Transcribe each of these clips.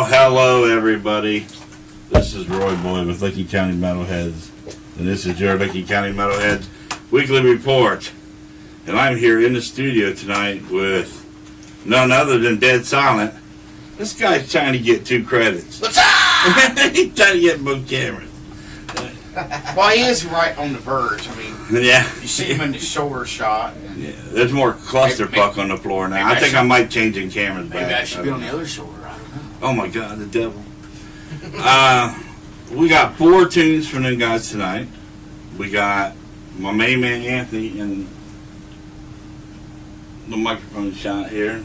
hello everybody. This is Roy Boy with Licking County Metalheads, and this is your Licking County Metalheads Weekly Report. And I'm here in the studio tonight with none other than Dead Silent. This guy's trying to get 2 credits. What's up? He's trying to get both cameras. Well, he is right on the verge. I mean, Yeah. you see him in the shoulder shot. Yeah, there's more clusterfuck on the floor now. I think I might change in cameras back. Maybe I should be on the other shoulder. I don't know. Oh my God, the devil. We got 4 tunes from them guys tonight. We got my main man Anthony in the microphone shot here.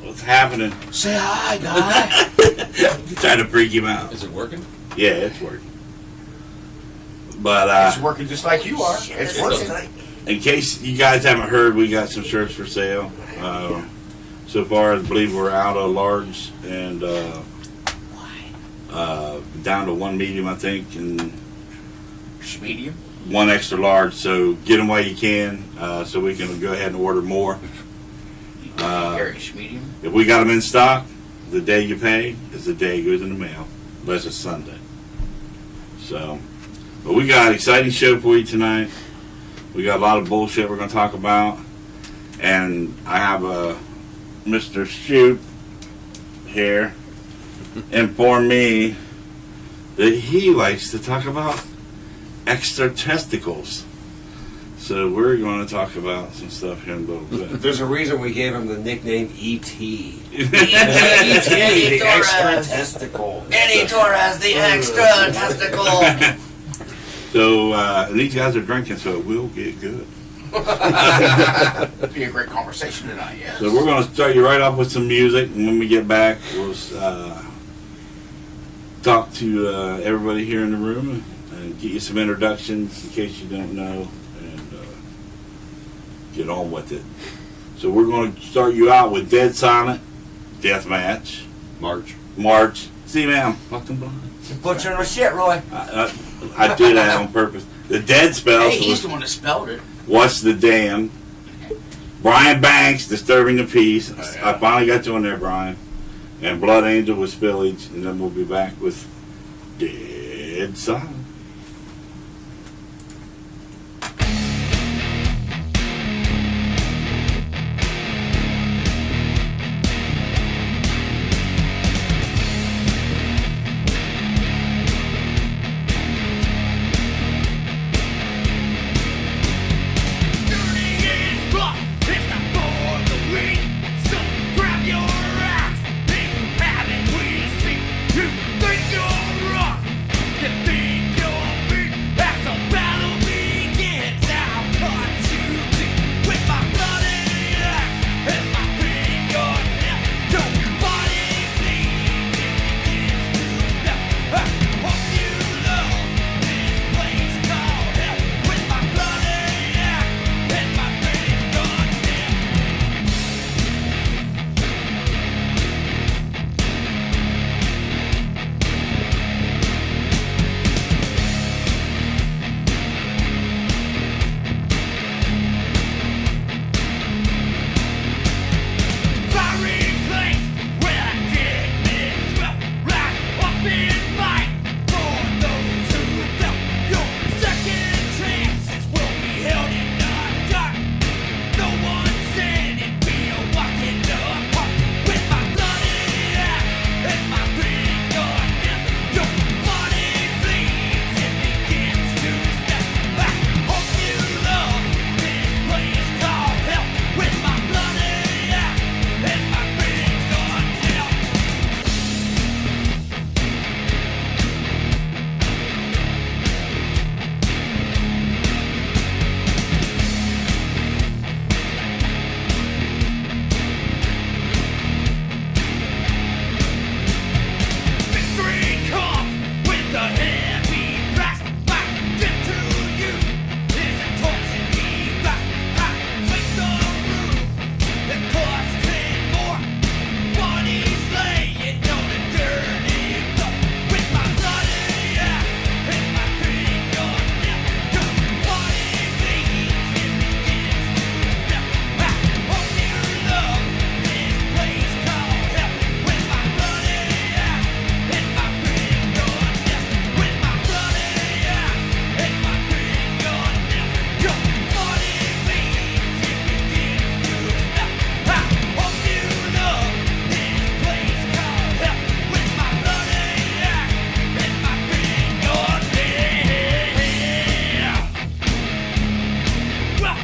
What's happening? Say hi, guy. Trying to freak him out. Is it working? Yeah, it's working. But It's working just like you are. It's working. in case you guys haven't heard, we got some shirts for sale. So far, I believe we're out of large and down to 1 medium, I think, and Medium. 1 extra large. So get them while you can, so we can go ahead and order more. Medium. If we got them in stock, the day you pay is the day it goes in the mail, unless it's Sunday. So, but we got an exciting show for you tonight. We got a lot of bullshit we're going to talk about, and I have Mr. Shoot here informed me that he likes to talk about extra testicles. So we're going to talk about some stuff here in a little bit. There's a reason we gave him the nickname E.T. E.T. the extra testicle. Eddie Torres, the extra testicle. So these guys are drinking, so it will get good. It'll be a great conversation tonight, yes. So we're going to start you right off with some music, and when we get back, we'll talk to everybody here in the room and get you some introductions in case you don't know, and get on with it. So we're going to start you out with Dead Silent, Deathmatch, March. See, man, I'm fucking blind. You're butchering our shit, Roy. I did that on purpose. The Dead Spells Hey, he's was the one that spelled it. What's the Damn? Brian Banks, Disturbing the Peace. I finally got you on there, Brian. And Blood Angel with Spillage, and then we'll be back with Dead Silent. You think you're rock, you think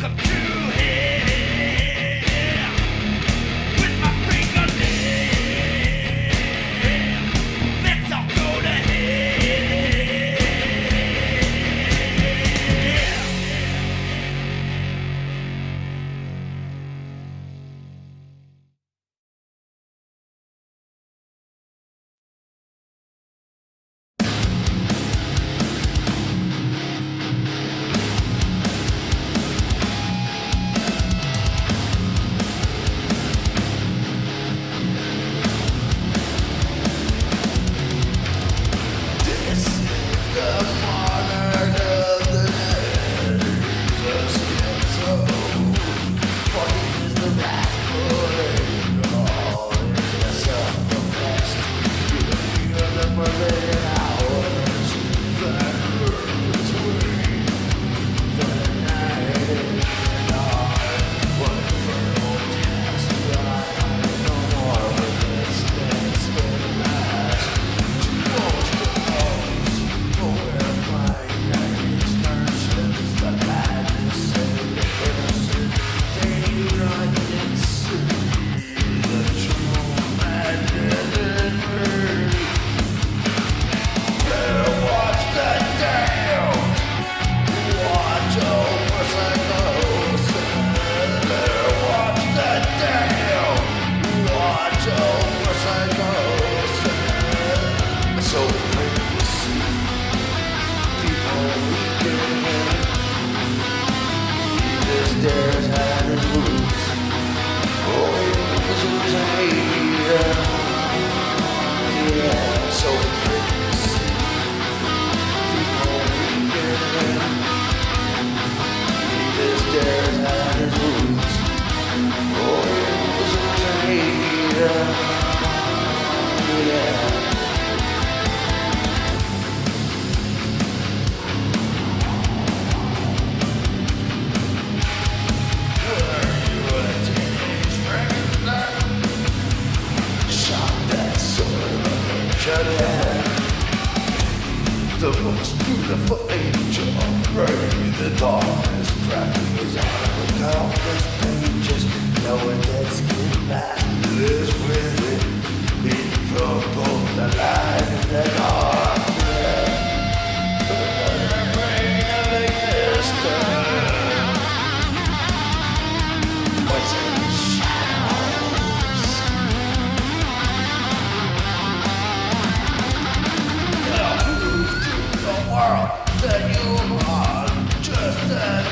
welcome to hell. With my fingernail, let's all go to hell. The most beautiful angel, burning the darkness, crafting his art with countless pages. No one that skin is with it, beating from both the light and the darkness. The brain of existence. What's in the shadows? Prove to the world that you are just an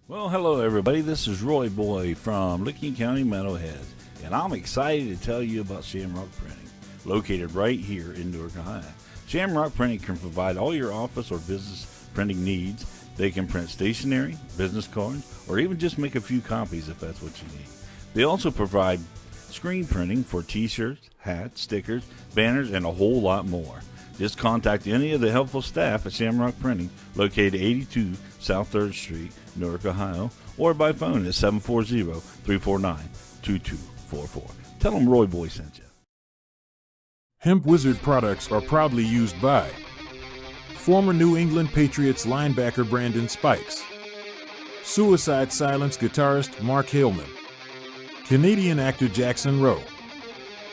Well, hello everybody. This is Roy Boy from Licking County Metalheads, and I'm excited to tell you about Shamrock Printing, located right here in Newark, Ohio. Shamrock Printing can provide all your office or business printing needs. They can print stationery, business cards, or even just make a few copies if that's what you need. They also provide screen printing for t-shirts, hats, stickers, banners, and a whole lot more. Just contact any of the helpful staff at Shamrock Printing, located 82 South 3rd Street, Newark, Ohio, or by phone at 740-349-2244. Tell them Roy Boy sent you. Hemp Wizard products are proudly used by former New England Patriots linebacker Brandon Spikes, Suicide Silence guitarist Mark Haleman, Canadian actor Jackson Rowe,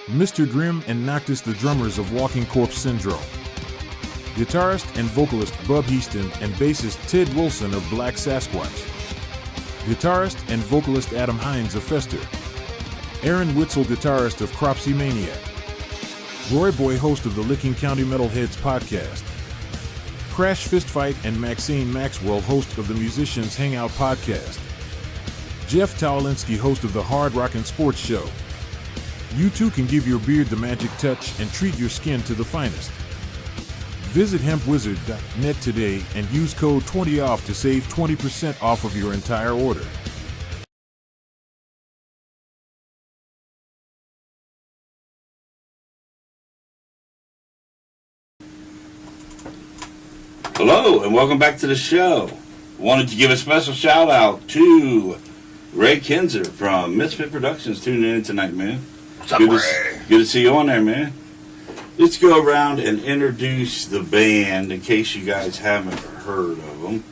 Mr. Grimm and Noctis the drummers of Walking Corpse Syndrome, guitarist and vocalist Bub Heaston and bassist Ted Wilson of Black Sasquatch, guitarist and vocalist Adam Hines of Fester, Aaron Witzel, guitarist of Cropsy Maniac, Roy Boy, host of the Licking County Metalheads podcast, Crash Fistfight and Maxine Maxwell, host of the Musicians Hangout podcast, Jeff Towalinsky, host of the Hard Rockin' Sports Show. You too can give your beard the magic touch and treat your skin to the finest. Visit hempwizard.net today and use code 20OFF to save 20% off of your entire order. Hello, and welcome back to the show. Wanted to give a special shout out to Ray Kinzer from Misfit Productions tuning in tonight, man. What's up, Good Ray? to see you on there, man. Let's go around and introduce the band in case you guys haven't heard of them.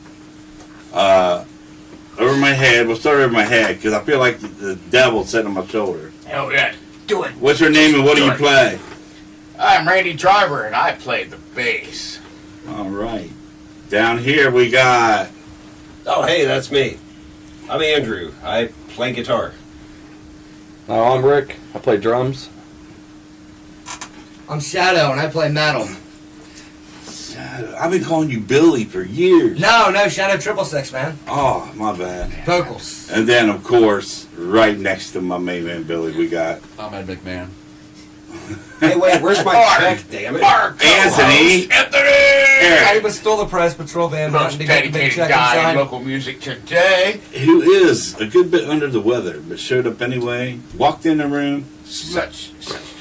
Over my head, we'll start over my head because I feel like the devil's sitting on my shoulder. Hell yeah. Do it. What's your name and what do you play? I'm Randy Driver, and I play the bass. All right. Down here we got... Oh, hey, that's me. I'm Andrew. I play guitar. I'm Rick. I play drums. I'm Shadow, and I play metal. I've been calling you Billy for years. No, Shadow 666, man. Oh, my bad. Vocals. And then, of course, right next to my main man, Billy, we got... I'm Ed McMahon. Hey, wait, where's my check, damn it? Anthony! I even stole the Press Patrol van Most to get the big dedicated check guy in inside. local music today. Who is a good bit under the weather, but showed up anyway, walked in the room, Such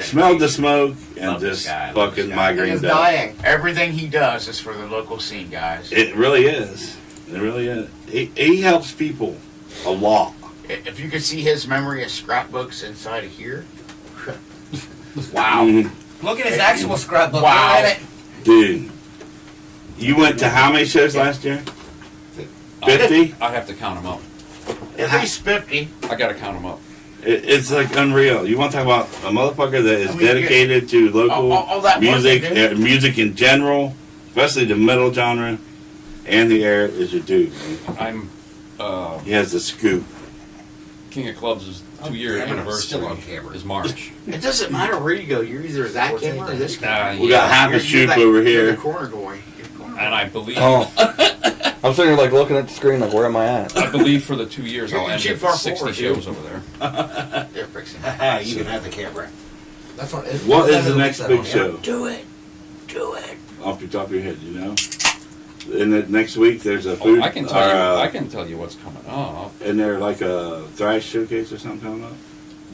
smelled the smoke, and Love this just guy, love fucking this guy. migrained He's up. dying. Everything he does is for the local scene, guys. It really is. It really is. He helps people a lot. If you could see his memory of scrapbooks inside of here. Wow. Mhm. Look at his actual scrapbook. Wow. Look at it. Dude, you went to how many shows last year? 50? I have to count them up. At least 50. I gotta count them up. It's like unreal. You want to talk about a motherfucker that is I mean, dedicated to local all that work music, they do. music in general, especially the metal genre, and the air is your dude. I'm He has the scoop. King of Clubs' 2-year damn it, anniversary still on camera. is March. It doesn't matter where you go. You're either that camera or this camera. We got half a You're shoot that- over you're here. the corner boy. You're the corner And I believe Oh. I'm sitting here like looking at the screen like, where am I at? I believe for the 2 years You're I'll end too at far 60 forward, shows dude. over there. They're fixing Haha, you can have the camera. That's what. What is the next big show? Do it. Do it. Off the top of your head, you know? And then next week there's a food. Oh, I can tell you. I can tell you what's coming up. And there like a thrash showcase or something coming up.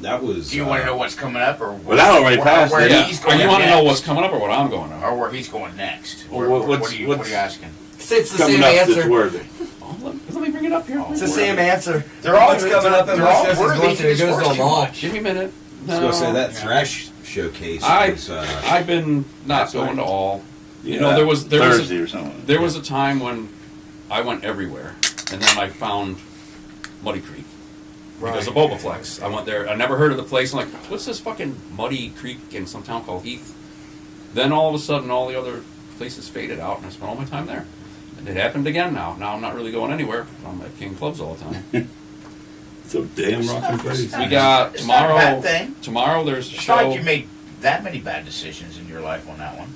That was... Do you want to know what's coming up, or Well, that already passed. where Yeah. he's Or going you want to next? know what's coming up or what I'm going on? Or where he's going next? Well, Or what's- what are you what's- asking? It's the Coming same up that's answer. worthy. Oh, let me bring it up here. It's the same answer. They're all What's coming up and they're all what shows he's worthy, going to. It just goes work to them too all. much. Give me a minute. I was going to say that Yeah. thrash showcase was... I've been not That's going right. to all. Yeah, You know, there was Thursday or something. There was a time when I went everywhere, and then I found Muddy Creek because of Bobaflex. I went there. I never heard of the place. I'm like, what's this fucking Muddy Creek in some town called Heath? Then all of a sudden, all the other places faded out, and I spent all my time there. And it happened again now. Now I'm not really going anywhere. I'm at King Clubs all the time. So damn rockin' crazy. We got It's not a tomorrow. bad thing. Tomorrow there's a It's show. not like you made that many bad decisions in your life on that one.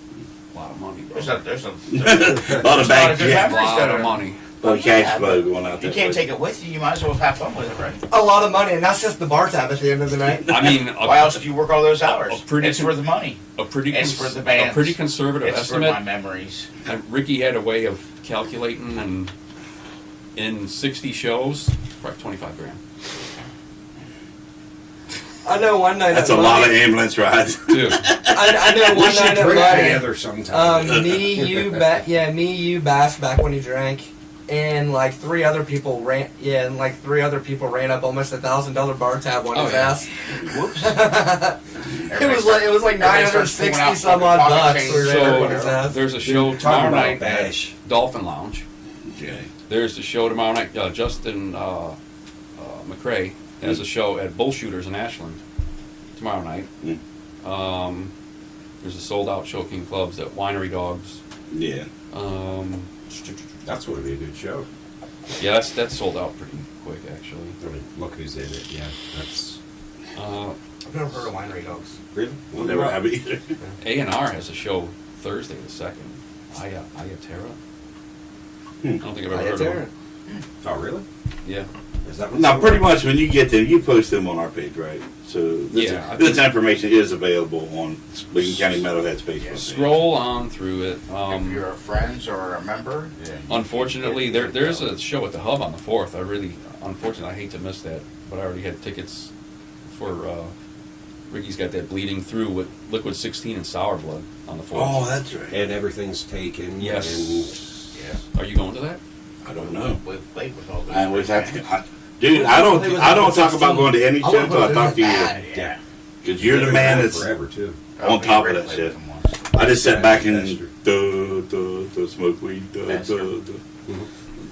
A lot of money, bro. There's a A lot of There's a lot bad of good shit. A memories lot that of are- money. lot of cash flow going out there. You can't take it with you. You might as well have fun with it, right? A lot of money, and that's just the bar tab at the end of the night. I mean, Why else do you work all those hours? It's for the money. It's for the bands. A pretty conservative It's estimate. for my memories. And Ricky had a way of calculating, and in 60 shows, probably 25 grand. I know one night. That's at a lot of Muddy- ambulance rides. Dude, I know We one should night at drink Muddy, together sometime. me, you, Bash, back when he drank, and like three other people ran up almost $1,000 bar tab on Oh, his yeah. ass. Whoops. It was like 960 some odd bucks. We ran up on his so ass. there's a show Talking tomorrow about night Bash. at Dolphin Lounge. Okay. There's the show tomorrow night. Justin McCrae has a show at Bullshooters in Ashland tomorrow night. There's a sold-out show King Clubs at Winery Dogs. Yeah. That's going to be a good show. Yeah, that's sold out pretty quick, actually. I mean, look who's in it. Yeah, that's I've never heard of Winery Dogs. really. We'll never have it either. A&R has a show Thursday the 2nd. Ayatera? I don't think I've ever heard of them. Oh, really? Yeah. Is that what Now, pretty much when you get them, you post them on our page, right? So Yeah, I this think- information is available on Lincoln County Metalhead's Facebook page. Scroll on through it. If you're a friend or a member, Unfortunately, there's a show at the Hub on the 4th. Unfortunately, I hate to miss that, but I already had tickets for, Ricky's got that Bleeding Through with Liquid 16 and Sour Blood on the 4th. Oh, that's right. And everything's taken. Yes. Yeah. Are you going to that? I don't know. We've played with all those. I always have to. Dude, I don't talk about going to any show until I talk to you. Yeah. Because you're the man that's forever too. on top of that Played shit. with them once. I just sat back and Faster. smoke weed. Faster.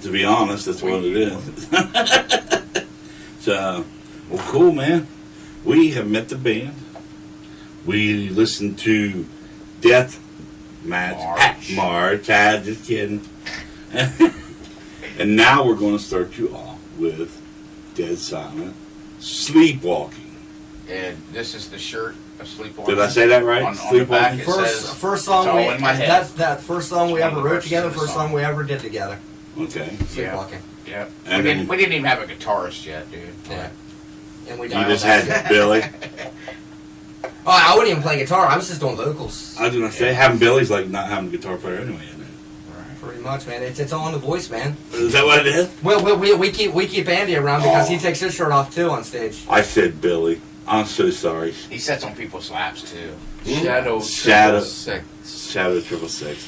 To be honest, that's what it is. So, well, cool, man. We have met the band. We listened to Death Match. March. Just kidding. And now we're going to start you off with Dead Silent Sleepwalking. And this is the shirt of Sleepwalking. Did I say that right? On the back Sleepwalking? it says, First song it's all we in my head. that's that first song we It's ever one of the wrote together. verses of First the song. song we ever did together. Okay. Sleepwalking. Yeah. And we then- didn't even have a guitarist yet, dude. Yeah. And we You dialed just that. had Billy. Oh, I wouldn't even play guitar. I was just doing vocals. I was going to say, having Billy's like not having a guitar player anyway. Isn't it? Pretty much, man. It's all in the voice, man. Is that what it is? Well, we keep Andy around because he takes his shirt off too on stage. I said Billy. I'm so sorry. He sets on people's laps, too. Shadow. Shadow. 6. Shadow 666.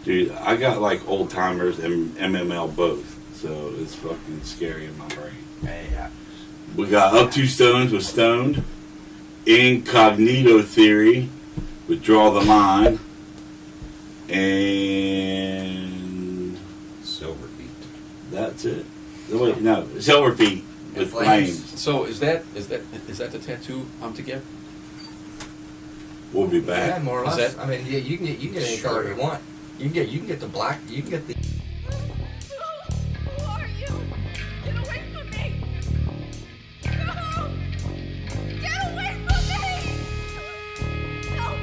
Dude, I got like old timers and MML both, so it's fucking scary in my brain. Yeah. We got Up Two Stones with Stoned, Incognito Theory with Draw the Line, and Silver Feet. that's it. Wait, no, Silver Feet with Flames. Flames. So is that the tattoo I'm to get? We'll be Yeah, back. more or Is less. that- I mean, yeah, you can get any color you want. You can get the black. You can get the. Who are you? Get away from me! No! Get away from me! No! Help!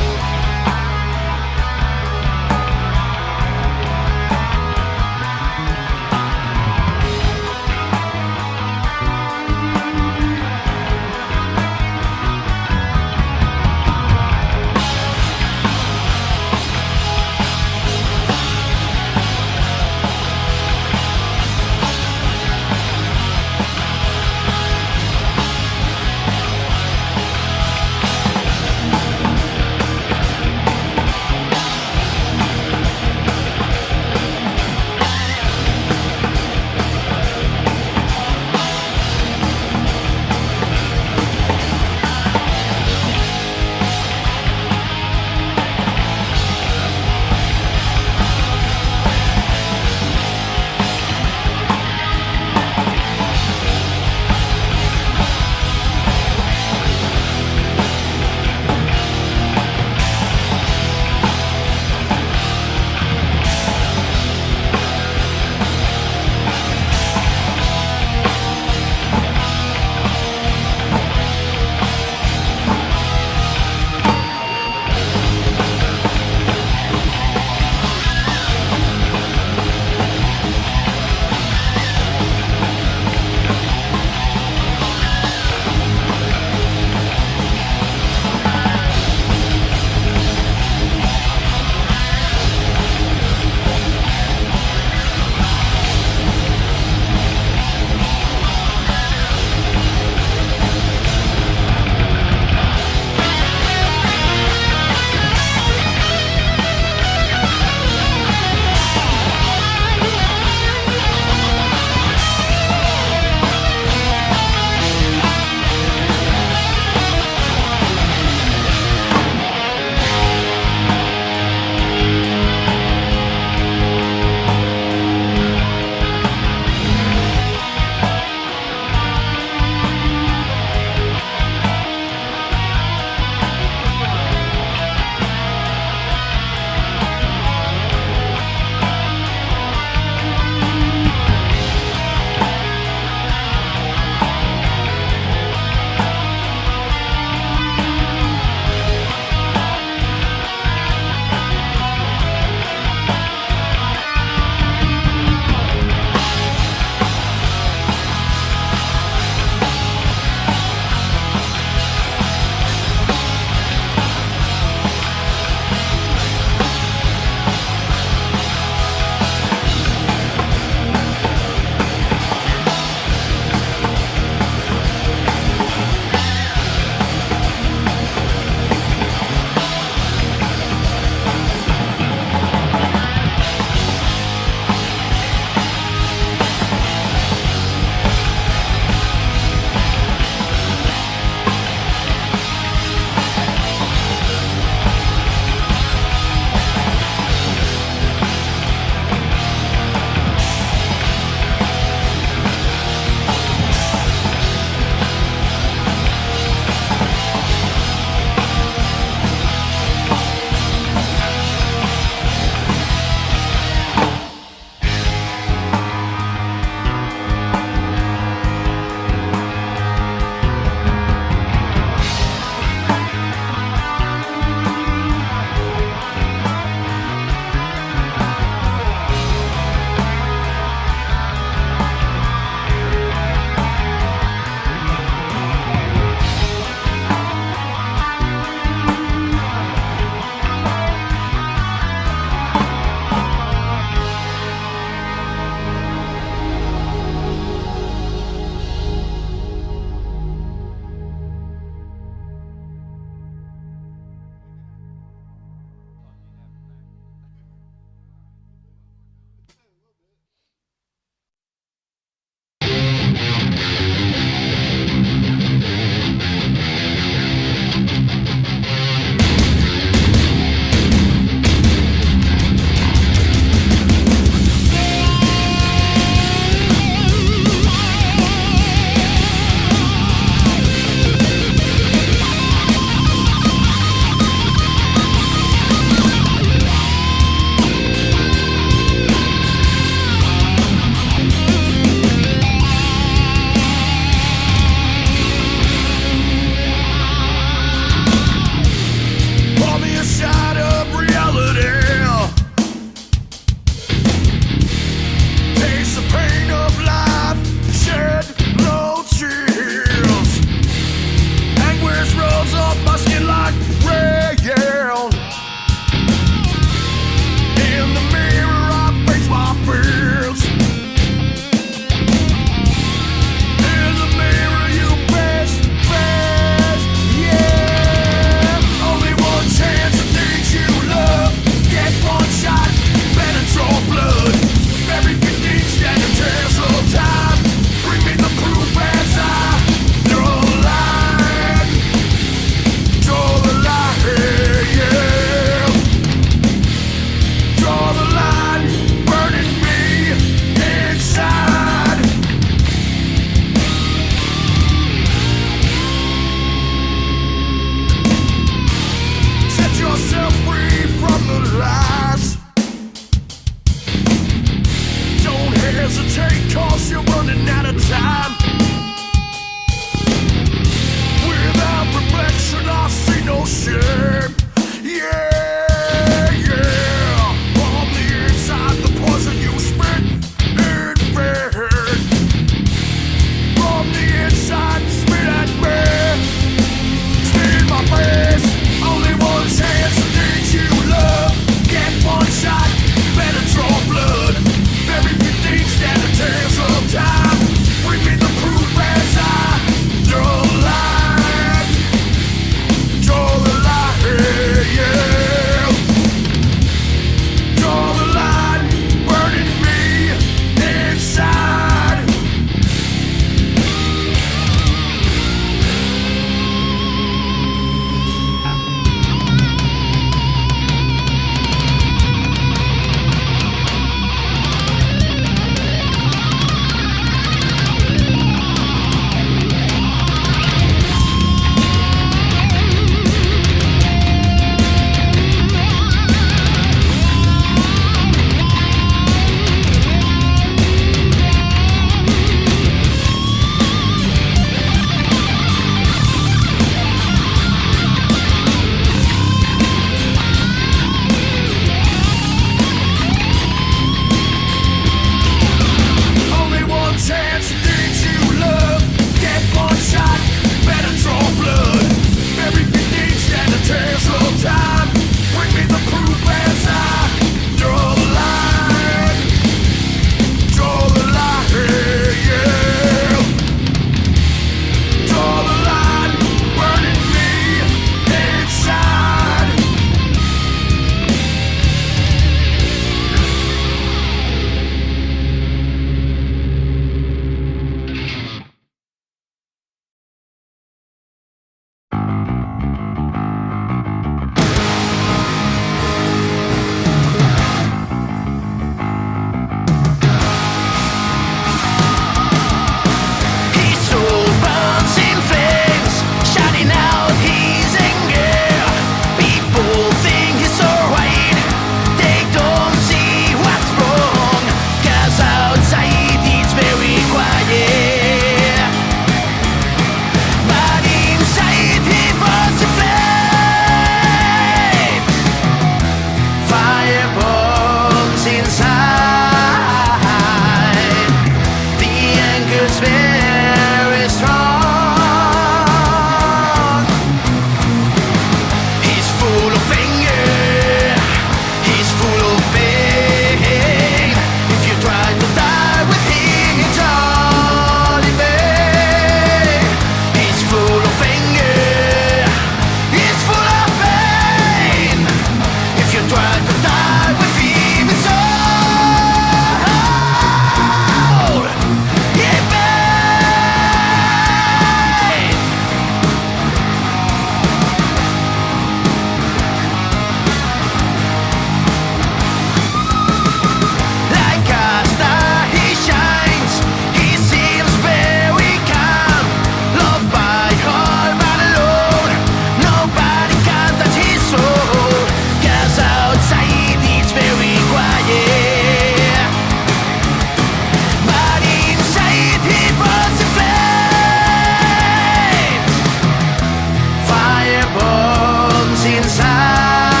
inside.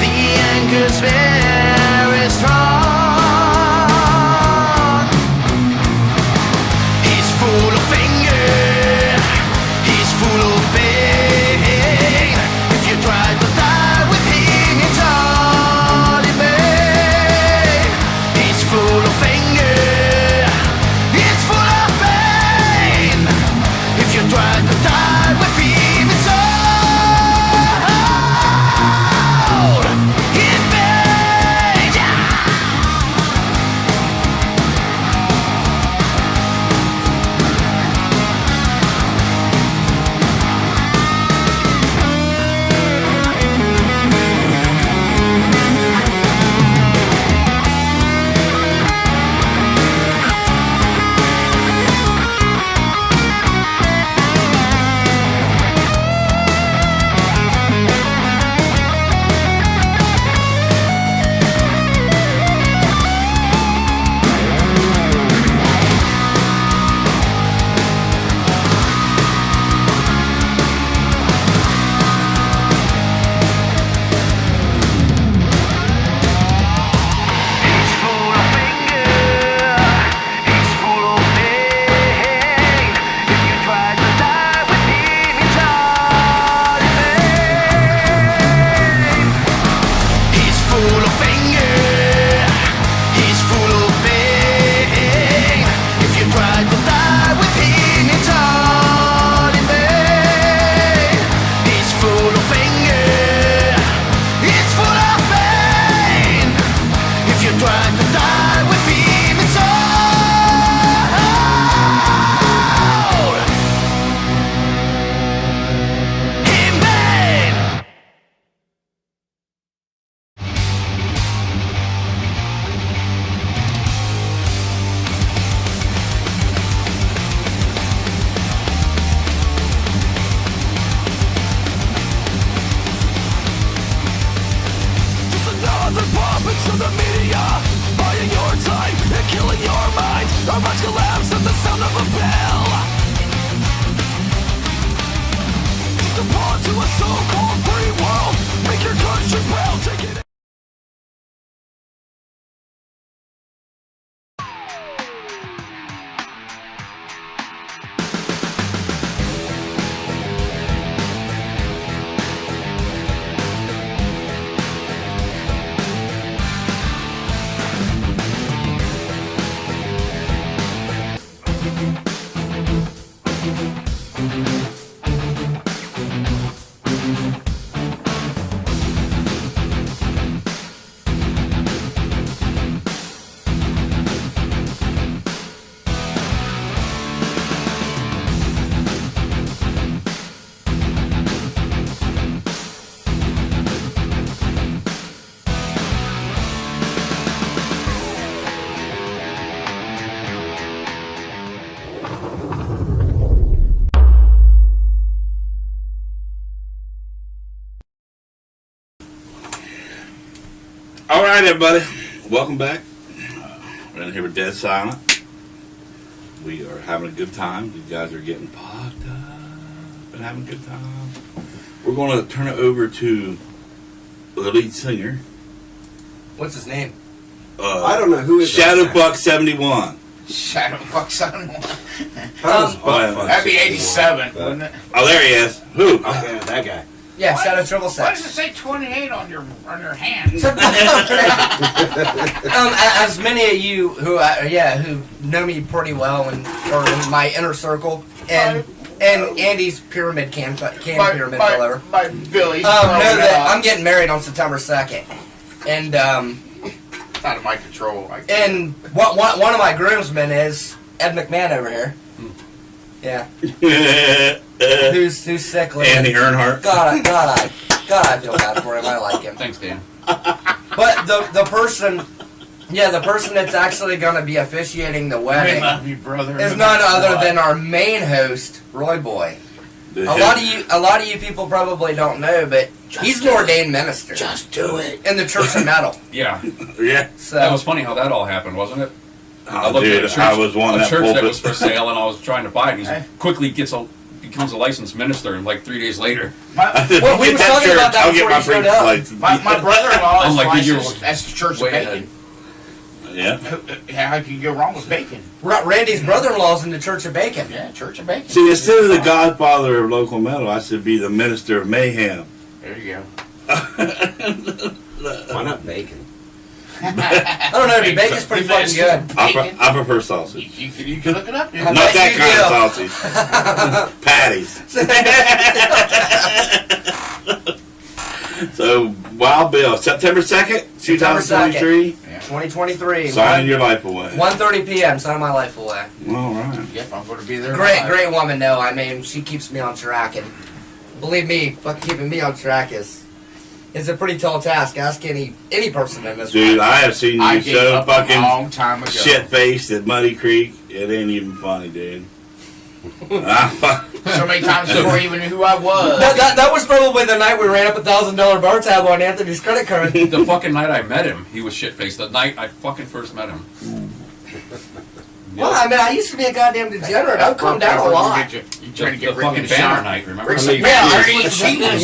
The anger's very strong. He's full of anger. He's full of pain. If you try to die with him, it's all in vain. He's full of anger. He's full of pain. If you try to die with him, it's all in vain. He's full of anger. He's full of pain. If you try to die with him, it's all in vain. He's full of anger. He's full of pain. If you try to die with him, it's all in vain. He's full of anger. He's full of pain. If you try to die with him, it's all in vain. Just another puppet of the media, buying your time and killing your mind. Our minds collapse at the sound of a bell. Just a pawn to a so-called free world. Make your country proud. Take it. All right, everybody. Welcome back. We're in here with Dead Silent. We are having a good time. You guys are getting popped up and having a good time. We're going to turn it over to the lead singer. What's his name? I don't know who is Shadowfuck 71. Shadowfuck 71. That'd be 87, wouldn't it? Oh, there he is. Who? Okay, that guy. Yeah, Shadow Triple Why does it Six. say 28 on your hand? As many of you who who know me pretty well and are in my inner circle, and Andy's pyramid pyramid fell over. My Billy's Know that I'm getting married on September 2nd, and it's out of my control. and one of my groomsmen is Ed McMahon over here. Yeah. Who's sickly. Andy Earnhardt. God, I feel bad for him. I like him. Thanks, Dan. But the person that's actually going to be officiating the We wedding love you, brother. is none other than our main host, Roy Boy. A lot of you people probably don't know, but he's an ordained minister. Just do it. In the Church of Metal. Yeah. Yeah. So That was funny how that all happened, wasn't it? Oh, dude, I was one a that church pulpit. that was for sale, and I was trying to buy it. And he quickly becomes a licensed minister, and like 3 days later, My, Well, we Get were that talking church, about that I'll get before my you showed priest's up. license. my brother-in-law I'm is like, you're licensed as the Church of way Bacon. Yeah. How can you go wrong with bacon? Randy's brother-in-law's in the Church of Bacon. Yeah, Church of Bacon. See, instead of the godfather of local metal, I should be the minister of mayhem. There you go. Why not bacon? I don't know, dude. Bacon's pretty fucking good. I prefer sausage. You can look it up, dude. I Not bet that you kind of sausage. Patties. So, Wild Bill, September 2nd, September 2023. 2023. Signing your life away. 1:30 p.m. Signing my life away. All right. Yep, I'm going to be there. Great woman, though. I mean, she keeps me on track, and believe me, fucking keeping me on track is a pretty tall task. Ask any person in this Dude, room. I have seen I you gave so up a fucking long time ago. shit-faced at Muddy Creek. It ain't even funny, dude. So many times before I even knew who I was. That was probably the night we ran up $1,000 bar tab on Anthony's credit card. the fucking night I met him, he was shit faced. The night I fucking first met him. Well, I mean, I used to be a goddamn degenerate. I've come down a lot. You trying to get the fucking Ricky banner a night, remember? Ricky Yeah, I Ricky was Cheaters.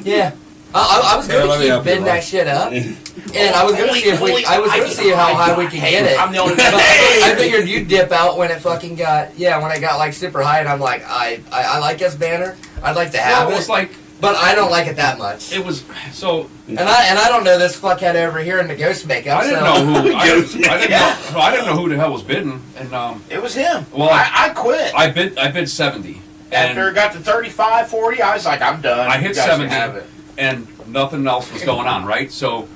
Yeah. I was Here, going let to me keep help you, bidding that Mike. shit up, and I was going to see if I was going to see how high we could get it. I'm the only But one. I figured you'd dip out when it fucking got when it got like super high, and I'm like, I like this banner. I'd like to have Well, it it, was like but I don't like it that much. it was so. And I don't know this fuckhead over here in the ghost makeup. I didn't so. know who. I Ghost didn't know who the hell was bidding, and It was him. Well, I quit. I bid 70, After it and got to 35, 40, I was like, I'm done. I You hit guys can 70. have it. and nothing else was going on, right? So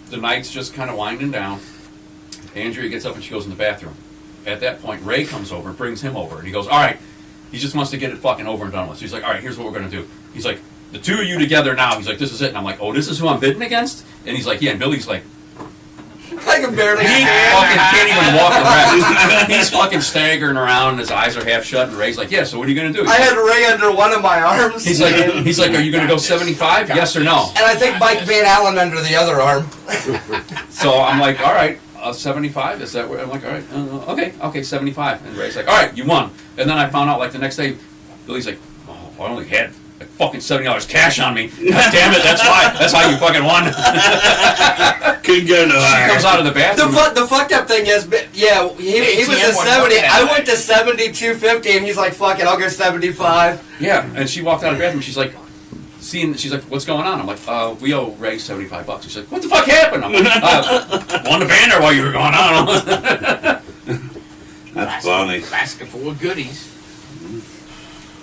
the night's just kind of winding down. Andrea gets up and she goes in the bathroom. At that point, Ray comes over, brings him over, and he goes, all right, he just wants to get it fucking over and done with. So he's like, all right, here's what we're going to do. He's like, the two of you together now. He's like, this is it. And I'm like, oh, this is who I'm bidding against? And he's like, yeah. And Billy's like, I can barely he stand. fucking can't even walk around. He's fucking staggering around, and his eyes are half shut, and Ray's like, yeah, so what are you going to do? I had Ray under one of my arms. He's like, are you going to go 75? Yes or no? And I think Mike Van Allen under the other arm. So I'm like, all right, 75? Is that where? I'm like, all right, okay, 75. And Ray's like, all right, you won. And then I found out, like, the next day, Billy's like, oh, I only had like fucking $70 cash on me. God damn it, that's why. That's how you fucking won. Couldn't go no She higher. comes out of the bathroom. The fucked up thing is, yeah, he was ATM at wasn't 70. working I that went to 72.50, and he's like, "Fuck it, I'll go 75." Yeah, and she walked out of the bathroom. She's like, she's like, what's going on? I'm like, we owe Ray $75. She's like, what the fuck happened? I'm like, won the banner while you were going on. That's funny. Basket full of goodies.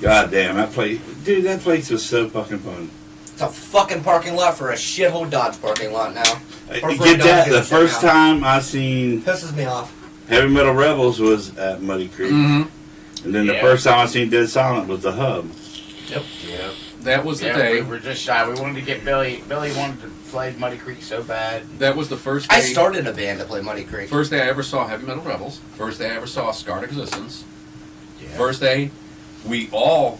God damn, that place was so fucking fun. It's a fucking parking lot for a shithole Dodge parking lot now. Or You for a get that? Dodge The dealership first now. time I seen Pisses me off. Heavy Metal Rebels was at Muddy Creek. Mm-hmm. And then the Yeah. first time I seen Dead Silent was the Hub. That was the Yeah, day. we were just shy. We wanted to get Billy. Billy wanted to play Muddy Creek so bad. That was the first day. I started a band to play Muddy Creek. First day I ever saw Heavy Metal Rebels. First day I ever saw Scarred Existence. Yeah. First day, we all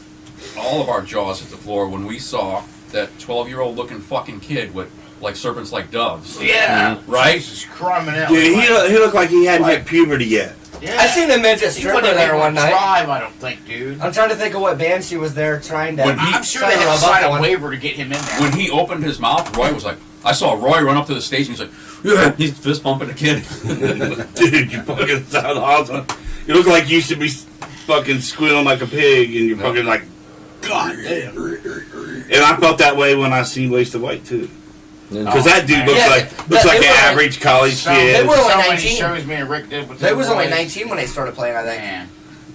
of our jaws hit the floor when we saw that 12-year-old looking fucking kid with like serpents like doves. Yeah. Right? Jesus criminal. Dude, he looked like he hadn't hit puberty yet. Yeah. I seen a midget He stripper wouldn't there even one night. drive, I don't think, dude. I'm trying to think of what band she was there trying to. When he- I'm sure trying they to had to rub sign up a on. waiver to get him in there. When he opened his mouth, Roy was like, I saw Roy run up to the stage and he's like, yeah, he's fist bumping the kid. Dude, you fucking sound awesome. You look like you should be fucking squealing like a pig, and you're fucking like, God damn. And I felt that way when I seen Wasted White too. Because that dude looks Yeah, like they an were- average college So, kid. They were only so many 19. shows me and Rick did with They them was only boys. 19 when they started playing, I think. Man,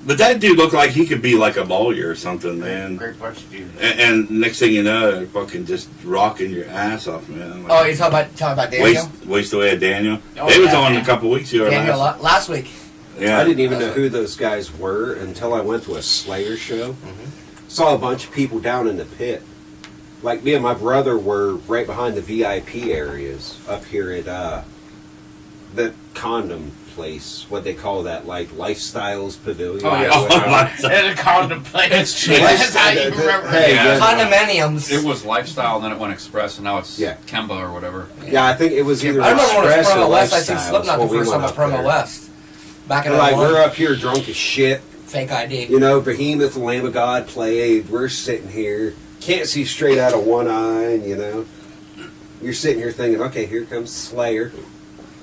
But that dude looked like he could be like a lawyer or something, man. great bunch of dudes. And next thing you know, they're fucking just rocking your ass off, man. Oh, you're talking about Daniel? Waste Away at Daniel. Oh, they was yeah, on man. a couple weeks ago. Daniel last week. Yeah. I didn't even know who those guys were until I went to a Slayer show. Saw a bunch of people down in the pit. Like me and my brother were right behind the VIP areas up here at the condom place. What they call that, like Lifestyles Pavilion. Oh, yeah. or whatever. And a contemplate. It's cheap. That's how you remember Hey, it. yeah. Condominiums. It was Lifestyle, and then it went Express, and now it's Yeah. Kemba or whatever. Yeah, I think it was either I remember when it was Express or Promo West. I seen Lifestyles Slipknot the when we first went time at up Promo there. West. Back in They're like, 01. we're up here drunk as shit, fake ID. You know, Behemoth, Lamb of God played. We're sitting here, can't see straight out of one eye, and, you know, you're sitting here thinking, okay, here comes Slayer.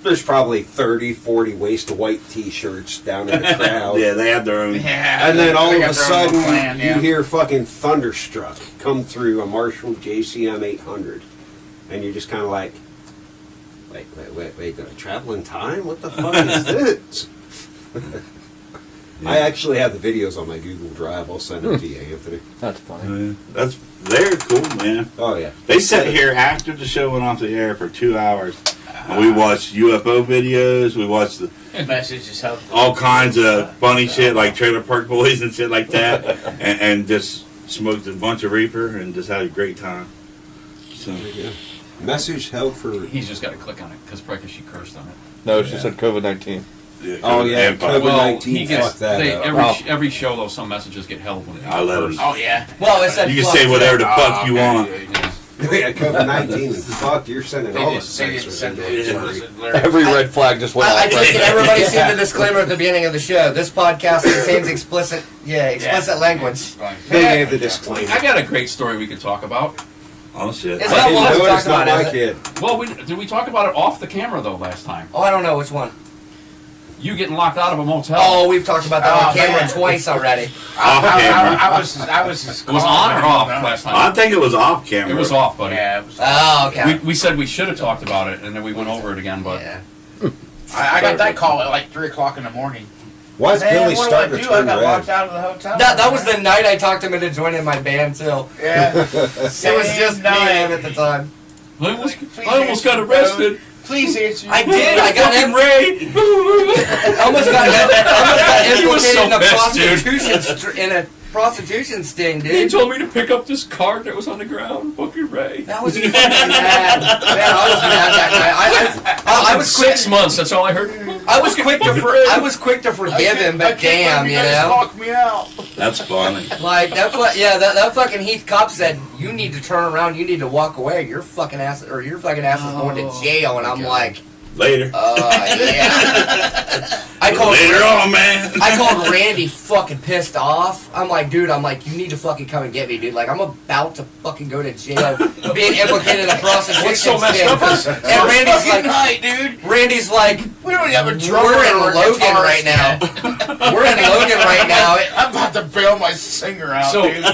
There's probably 30, 40 waist-to-white T-shirts down in the crowd. Yeah, they have their own. Yeah, And then all they of got a their own sudden, plan, yeah. you hear fucking Thunderstruck come through a Marshall JCM 800. And you're just kind of like, wait, did I travel in time? What the fuck is this? I actually have the videos on my Google Drive. I'll send them to you, Anthony. That's funny. They're cool, man. Oh, yeah. They sat here after the show went off the air for 2 hours. And we watched UFO videos. We watched Messages help. all kinds of funny shit like Trailer Park Boys and shit like that. and just smoked a bunch of reefer and just had a great time. So Yeah. Message held for... He's just got to click on it probably because she cursed on it. No, she said COVID-19. yeah, Oh, yeah, and- COVID. Well, 19, he gets fuck that up. every show though. Some messages get held when I let him. Oh yeah. Well, it said You can fuck say too. whatever the fuck you okay. want. Yeah, COVID-19. Fuck, you're sending They all the didn't sensors send into it. a blurry. Every red flag just went I off. take it right everybody's seen the disclaimer at the beginning of the show. This podcast contains explicit language. They gave the disclaimer. I got a great story we could talk about. Oh shit. It's I not didn't what we know talked it's not about, my is it? kid. Well, did we talk about it off the camera though last time? Oh, I don't know which one. You getting locked out of a motel? Oh, we've talked about that Oh, on camera man. twice already. I was just It was on or off last time? I think it was off camera. It was off, buddy. Yeah, it was, Oh, okay. We said we should have talked about it, and then we went over it again. But Yeah. I got that call at like 3 o'clock in the morning. Why is Man, Billy what starting do to I do? I turn got locked red? out of the hotel. That was the night I talked him into joining my band too. Yeah. It was just me and him at the time. I almost got arrested. Please answer. I did. I got him. Ray. Almost got He was implicated so in a pissed, in a prostitution sting, He dude. told me to pick up this card that was on the ground. Fucking Ray. That was fucking mad. Man, I was mad that night. I was quick. 6 months. That's all I heard. I was quick to forgive him, but damn, you know. Lock me out. That's funny. Like that fucking Heath cop said, you need to turn around, you need to walk away. Your fucking ass is going to jail, and I'm like, Later. yeah. Later on, man. I called Randy fucking pissed off. I'm like, dude, you need to fucking come and get me, dude. Like, I'm about to fucking go to jail being implicated in a prostitution What's so messed sting. up is And Randy's Fucking like, night, dude. Randy's like, We don't have a drummer we're in or a Logan guitarist right yet. now. We're in Logan right now. I'm about to bail my singer out. So dude.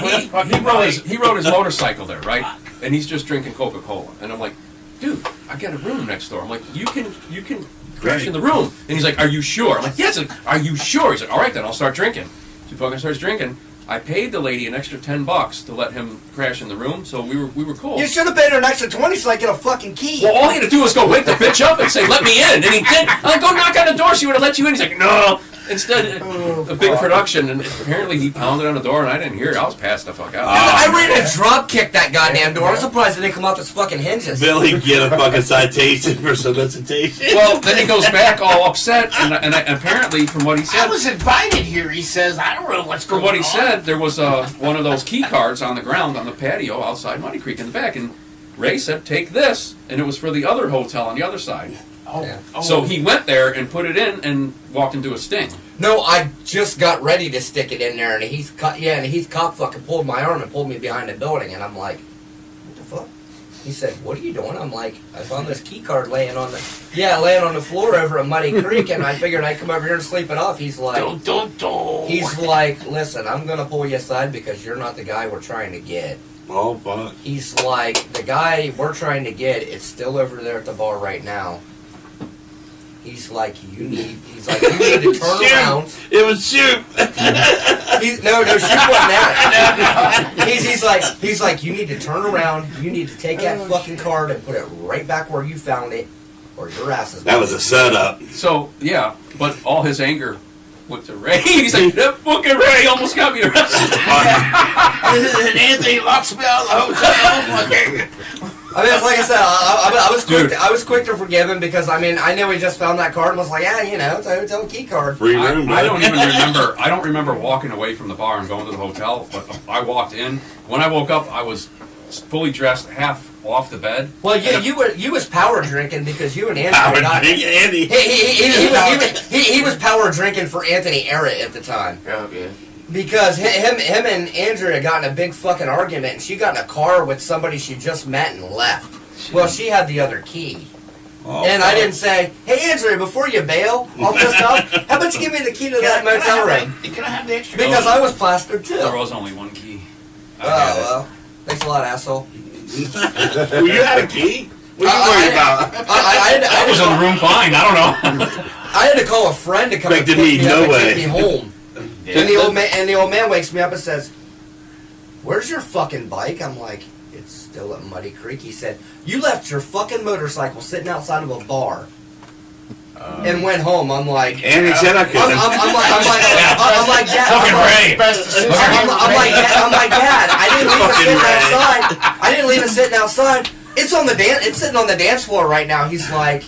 he rode his motorcycle there, right? And he's just drinking Coca-Cola. And I'm like, dude, I got a room next door. I'm like, you can crash in the room. And he's like, are you sure? I'm like, yes. Are you sure? He's like, all right, then I'll start drinking. So he fucking starts drinking. I paid the lady an extra $10 to let him crash in the room, so we were cool. You should have paid her an extra 20 so I get a fucking key. Well, all he had to do was go wake the bitch up and say, let me in. And he did. I'm like, go knock on the door. She would have let you in. He's like, no. Instead, a big production, and apparently he pounded on the door, and I didn't hear it. I was passed the fuck out. I ran a drop kick that goddamn door. I'm surprised it didn't come off its fucking hinges. Billy get a fucking citation for solicitation. Well, then he goes back all upset, and apparently, from what he I said, was invited here. He says, I don't know what's going from on. what he said, there was one of those key cards on the ground on the patio outside Muddy Creek in the back, and Ray said, take this, and it was for the other hotel on the other side. Oh. So he went there and put it in and walked into a sting. No, I just got ready to stick it in there, and Heath Cop fucking pulled my arm and pulled me behind the building, and I'm like, what the fuck? He said, what are you doing? I'm like, I found this key card laying on the floor over at Muddy Creek, and I figured I'd come over here and sleep it off. He's like, he's like, listen, I'm gonna pull you aside because you're not the guy we're trying to get. Oh, fuck. He's like, the guy we're trying to get is still over there at the bar right now. He's like, you need to turn around. It was shoot. No, shoot wasn't that. He's like, you need to turn around. You need to take that fucking card and put it right back where you found it, or your ass is. That was a setup. So, yeah, but all his anger went to Ray. He's like, that fucking Ray almost got me arrested. And Anthony locks me out of the hotel. I mean, it's like I said, I was quick to forgive him because I knew he just found that card and was like, yeah, it's a hotel key card. Free room, I don't even remember. I don't remember walking away from the bar and going to the hotel. But I walked in. When I woke up, I was fully dressed, half off the bed. Well, you was power drinking because you and Andrew Power got drink, Andy. he was power drinking for Anthony Arrett at the time. Oh, yeah. Because him and Andrew had gotten a big fucking argument, and she got in a car with somebody she just met and left. Well, she had the other key. Oh, And I didn't say, hey, Andrew, before you bail, all pissed off, how about you give me the key to that motel room? Can I have the extra? Because I was plastered too. There was only one key. Oh, well. Thanks a lot, asshole. Well, you had a key? What are you worried about? I was in the room fine. I don't know. I had to call a friend to come and pick Expected me, me up no and way. take me home. And the old man wakes me up and says, where's your fucking bike? I'm like, it's still at Muddy Creek. He said, you left your fucking motorcycle sitting outside of a bar and went home. I'm like, And he said I couldn't. I'm like, Dad. Fucking Ray. I'm like, Dad. I didn't leave it sitting outside. I didn't leave it sitting outside. It's sitting on the dance floor right now. He's like,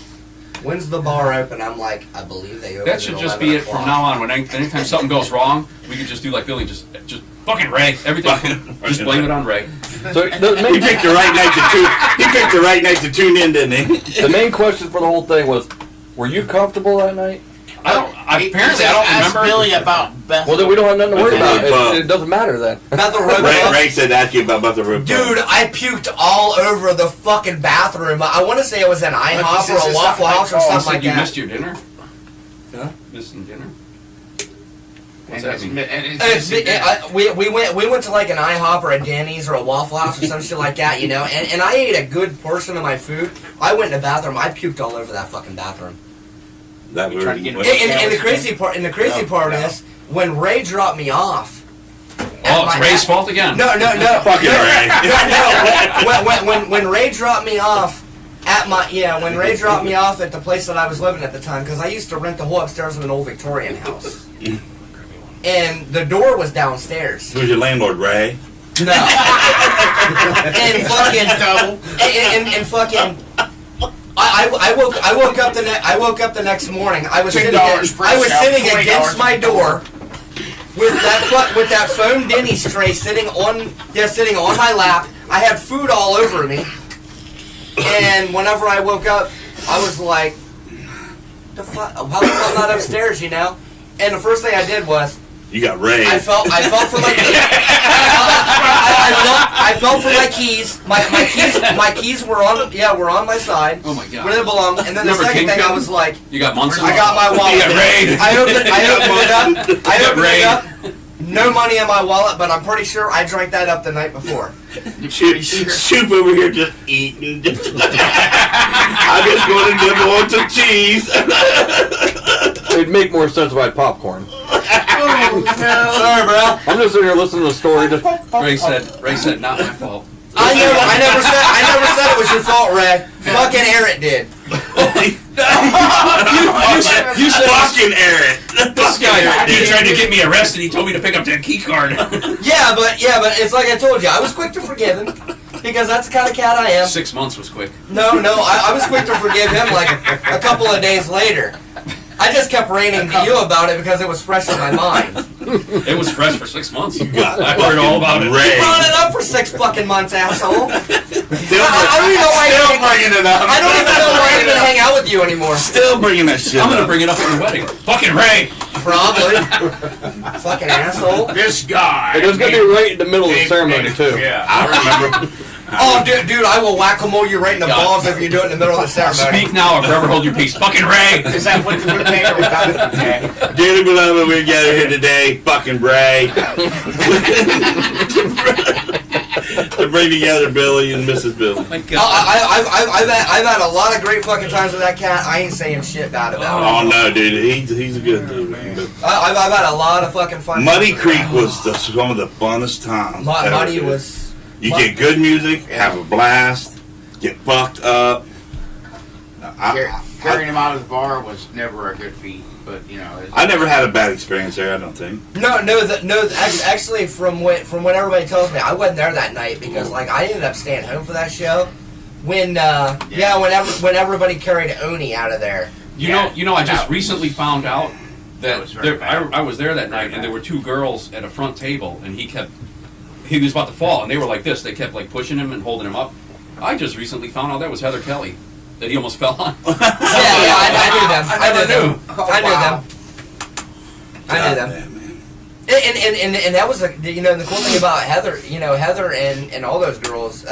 when's the bar open? I'm like, I believe they open. That should just be it from now on. When anytime something goes wrong, we could just do like Billy, just fucking Ray. Everything, just blame it on Ray. So He picked the right night to tune. He picked the right night to tune in, didn't he? the main question for the whole thing was, were you comfortable that night? Apparently, I don't Ask remember. Billy about Beth. Well, then we don't have nothing to worry Okay. about. It doesn't matter then. Bethel Road. Ray said ask you about the roof. Dude, I puked all over the fucking bathroom. I want to say it was an IHOP or a Waffle House or You something said like you that. missed your dinner. Huh? Missing dinner. And What's that it's, mean? and it's, We went to like an IHOP or a Denny's or a Waffle House or some shit like that, you know. And I ate a good portion of my food. I went in the bathroom. I puked all over that fucking bathroom. That You tried to get was. And the crazy part is when Ray dropped me off. Oh, it's Ray's fault again. No. Fucking Ray. No. When Ray dropped me off when Ray dropped me off at the place that I was living at the time, because I used to rent the whole upstairs of an old Victorian house, and the door was downstairs. Who's your landlord, Ray? No. and fucking. I woke up the next morning. I was sitting against my door with that foam Denny's tray sitting on my lap. I had food all over me, and whenever I woke up, I was like, "The fuck? How come I'm not upstairs?" You know. And the first thing I did was You got Ray. I felt for my keys. I felt for my keys. My keys were on my side. Oh my god. Where they belong. And then the Remember second thing Kingpin? I was like, You got months. I got my wallet. You got Ray. I opened it up. Ray. No money in my wallet, but I'm pretty sure I drank that up the night before. Soup over here just eating. I'm just going to nibble on some cheese. It'd make more sense if I had popcorn. Sorry, bro. I'm just sitting here listening to the story. Just Ray said, not my fault. I never said it was your fault, Ray. Fucking Eric did. You said Fucking Eric. this guy. He tried to get me arrested. He told me to pick up that key card. Yeah, but it's like I told you. I was quick to forgive him because that's the kind of cat I am. 6 months was quick. No, I was quick to forgive him like a couple of days later. I just kept ranting to you about it because it was fresh in my mind. It was fresh for 6 months. got I heard all about it. Ray. You brought it up for 6 fucking months, asshole. Still I don't even know why still bringing it up. I don't even know why I even hang out with you anymore. Still bringing that shit I'm gonna up. bring it up at your wedding. Fucking Ray. Probably. Fucking asshole. this guy. it was gonna be right in the middle of the ceremony too. Yeah. I remember. Oh, dude, I will whack-a-mole you right in the balls if you do it in the middle of the ceremony. Speak now or forever hold your peace. Fucking Ray. Is that what we're taking? Okay. Dearly beloved, we're gathered here today, fucking Ray, to bring together Billy and Mrs. Billy. My God. I've had a lot of great fucking times with that cat. I ain't saying shit bad about it. Oh no, dude, he's a good dude. Man. I've had a lot of fucking fun. Muddy Creek was some of the funnest times. Muddy ever. was. You get good music, have a blast, get fucked up. Carrying him out of the bar was never a good feat, but you know. I never had a bad experience there. I don't think. No. Actually, from what everybody tells me, I wasn't there that night because like I ended up staying home for that show. When when everybody carried Oni out of there. You know, I just recently found out That was very bad. I was there that night, and there were 2 girls at a front table, and he kept he was about to fall, and they were like this. They kept like pushing him and holding him up. I just recently found out that was Heather Kelly that he almost fell on. I knew them. I knew them. I knew them. Yeah, man. And that was the the cool thing about Heather, Heather and all those girls.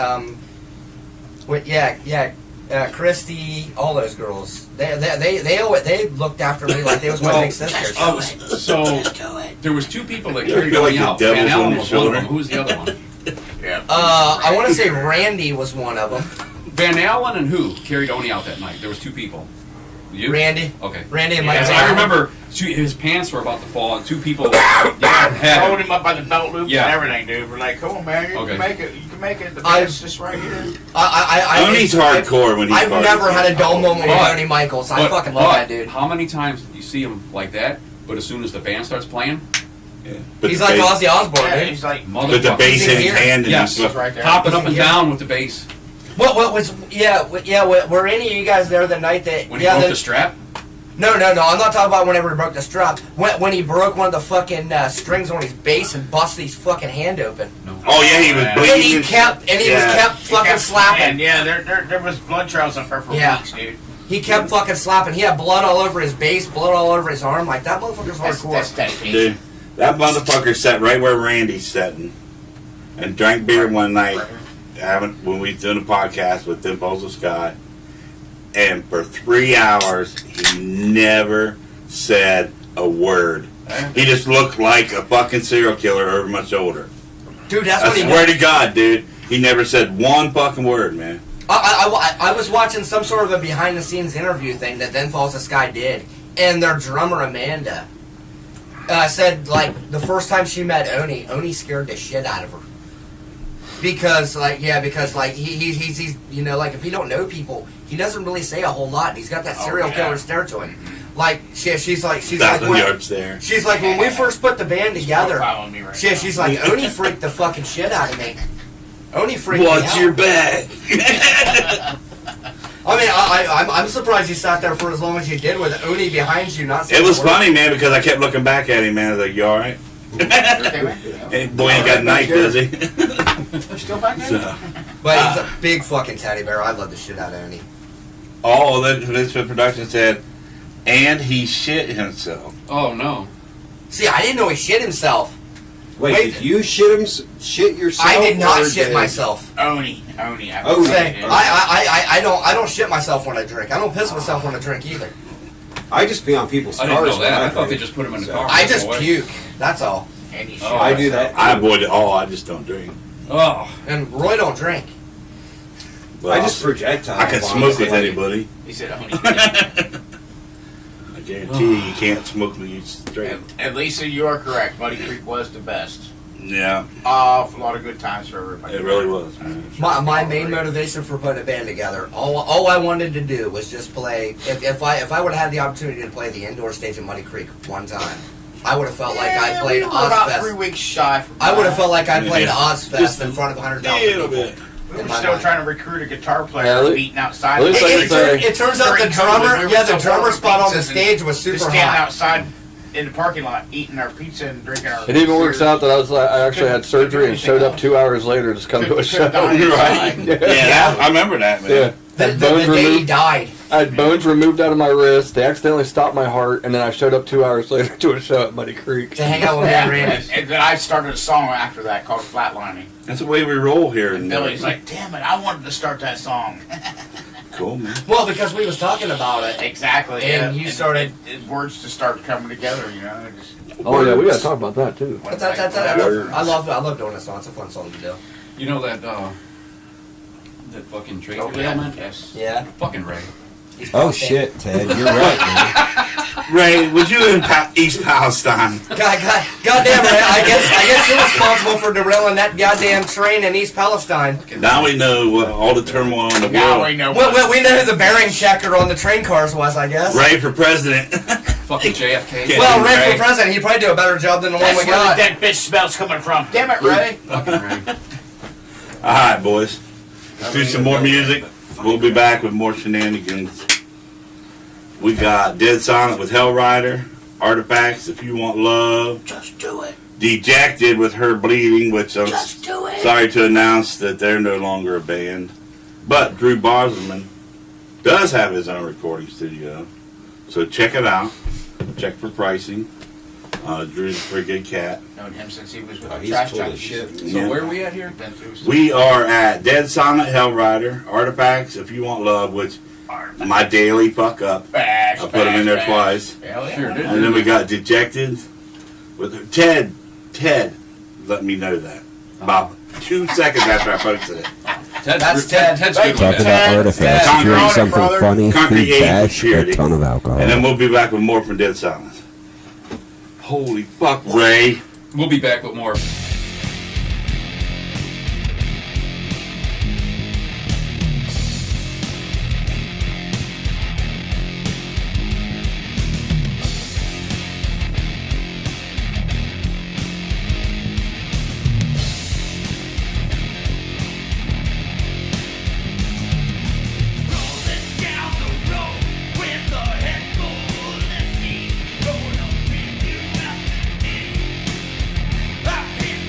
Christy, all those girls. They looked after me like they was my big sisters. So there was two people that You carried feel like me the out. devil's Van on Allen your was one of shoulder. them. Who was the other one? I want to say Randy was one of them. Van Allen and who carried Oni out that night? There was two people. You? Randy. Okay. Randy and Mike. Because I remember his pants were about to fall, and two people had Hold him up by the belt loop Yeah. and everything, dude. We're like, come on, man, you Okay. can make it. You can make it. The band's just right here. Only's hardcore when he's I've never had a dull moment with But- Tony Michaels. I But- fucking love but that dude. How many times do you see him like that? But as soon as the band starts playing, Yeah. But He's the like bass- Ozzy Osbourne, Yeah, dude. he's like, But the motherfucker. bass in his here. hand and Yes. he's right there. Hopping up and Yeah. down with the bass. What was were any of you guys there the night that When he broke the strap, No, I'm not talking about whenever he broke the strap. When he broke one of the fucking strings on his bass and busted his fucking hand open. Oh yeah, he was And bleeding. And he was kept fucking slapping. And yeah, there was blood trails up there for Yeah. weeks, dude. He kept fucking slapping. He had blood all over his bass, blood all over his arm. Like that motherfucker's That's hardcore. dedication. Dude, that motherfucker sat right where Randy's sitting and drank beer one night when we was doing a podcast with Them Balls of Sky, and for 3 hours he never said a word. He just looked like a fucking serial killer over my shoulder. Dude, that's I what he swear to God, dude, he never said one fucking word, man. I was watching some sort of a behind the scenes interview thing that Then Falls the Sky did, and their drummer Amanda said like the first time she met Oni scared the shit out of her because he's like if you don't know people, he doesn't really say a whole lot. And he's got that serial killer stare to him. Like she's like yards there. she's like when we first put the band together. Following me right She's like Oni freaked the fucking shit out of me. Oni freaked me Watch out. your back. I mean, I'm surprised you sat there for as long as you did with Oni behind you, not saying It was a word. funny, man, because I kept looking back at him, man. I was like, "You all right?" And boy, ain't got a knife, does he? We're still back there? So, But he's a big fucking teddy bear. I love the shit out of Oni. all that this production said, and he shit himself. oh no, See, I didn't know he shit himself. Wait, Wait. did you shit yourself? I did not or shit did- myself. Oni. Oni. Say, Yeah. I don't shit myself when I drink. I don't piss myself when I drink either. I just be on people's I cars. didn't know when that. I thought they drink. just put him in the So- car. I just Away. puke. That's all. And he Oh, I do that. I avoid it all. I just don't drink. Oh, And Roy don't drink. Well, I just projectile. I can smoke with anybody. He said Oni. I guarantee you can't smoke with you straight. And Lisa, you are correct. Muddy Creek was the best. Yeah, A lot of good times for everybody. it really was, man. My main motivation for putting a band together, all I wanted to do was just play. If I would have had the opportunity to play the indoor stage at Muddy Creek one time, I would have felt like I played we were about Ozfest. 3 weeks shy from I would have that. felt like I played Yeah. Ozfest Just in front of 100,000 little people. bit. We in were my still mind. trying to recruit a guitar player Yeah, beating outside. at least I can say- It turns out the During COVID, drummer, we were the still drummer ordering spot on the pizzas stage was Just super standing hot. outside in the parking lot eating our pizza and drinking our. It even works beers. out that I actually had surgery and showed up 2 hours later to come to a show. Couldn't die Right? inside. Yeah, I remember that, man. Yeah. The Had bones day he removed. died. I had bones removed out of my wrist. They accidentally stopped my heart, and then I showed up 2 hours later to a show at Muddy Creek. To hang out with me and Randy. And then I started a song after that called Flatlining. That's the way we roll here. And Billy's like, damn it, I wanted to start that song. "Cool, man." Well, because we was talking about it. Exactly. And you started- words to start coming together, you know. Oh yeah, we gotta talk about that too. I love doing this song. It's a fun song to do. you know that fucking trade Oh, derailment? Yes. Yeah. Fucking Ray. Oh shit, Ted, you're right, man. Ray, was you in East Palestine? Goddamn, Ray, I guess you're responsible for derailing that goddamn train in East Palestine. Now we know all the turmoil in the Now world. we know. We know who the bearing checker on the train cars was, I guess. Ray for president. Fucking JFK. Yeah. Well, Ray Ray. for president, he'd probably do a better job than the one That's we where the got. dead bitch smell's coming from. Damn it, Ray. Fucking Ray. All right, boys. Let's do some more music. We'll be back with more shenanigans. We got Dead Silent with Hell Rider, Artifacts, If You Want Love, Just do it. Dejected with her bleeding, which I'm Just do it. sorry to announce that they're no longer a band. But Drew Barsman does have his own recording studio. So check it out. Check for pricing. Drew's a pretty good cat. Known him since he was with Oh, the he's Trash full of Junkies. shit. So Yeah. where are we at here? Been through some- We are at Dead Silent Hell Rider Artifacts If You Want Love, which my daily fuck up. Bash, I put them in there bash, twice. Hell yeah. Sure did. And then we got Dejected with Ted. Ted let me know that about 2 seconds after I posted it. Ted's good Thank with you, Talk that. about artifacts. Ted. If you're in Conquer something brother. funny, Conquer food the age of cash, a purity. ton of alcohol. And then we'll be back with more from Dead Silence. Holy fuck, Ray. We'll be back with more. I can't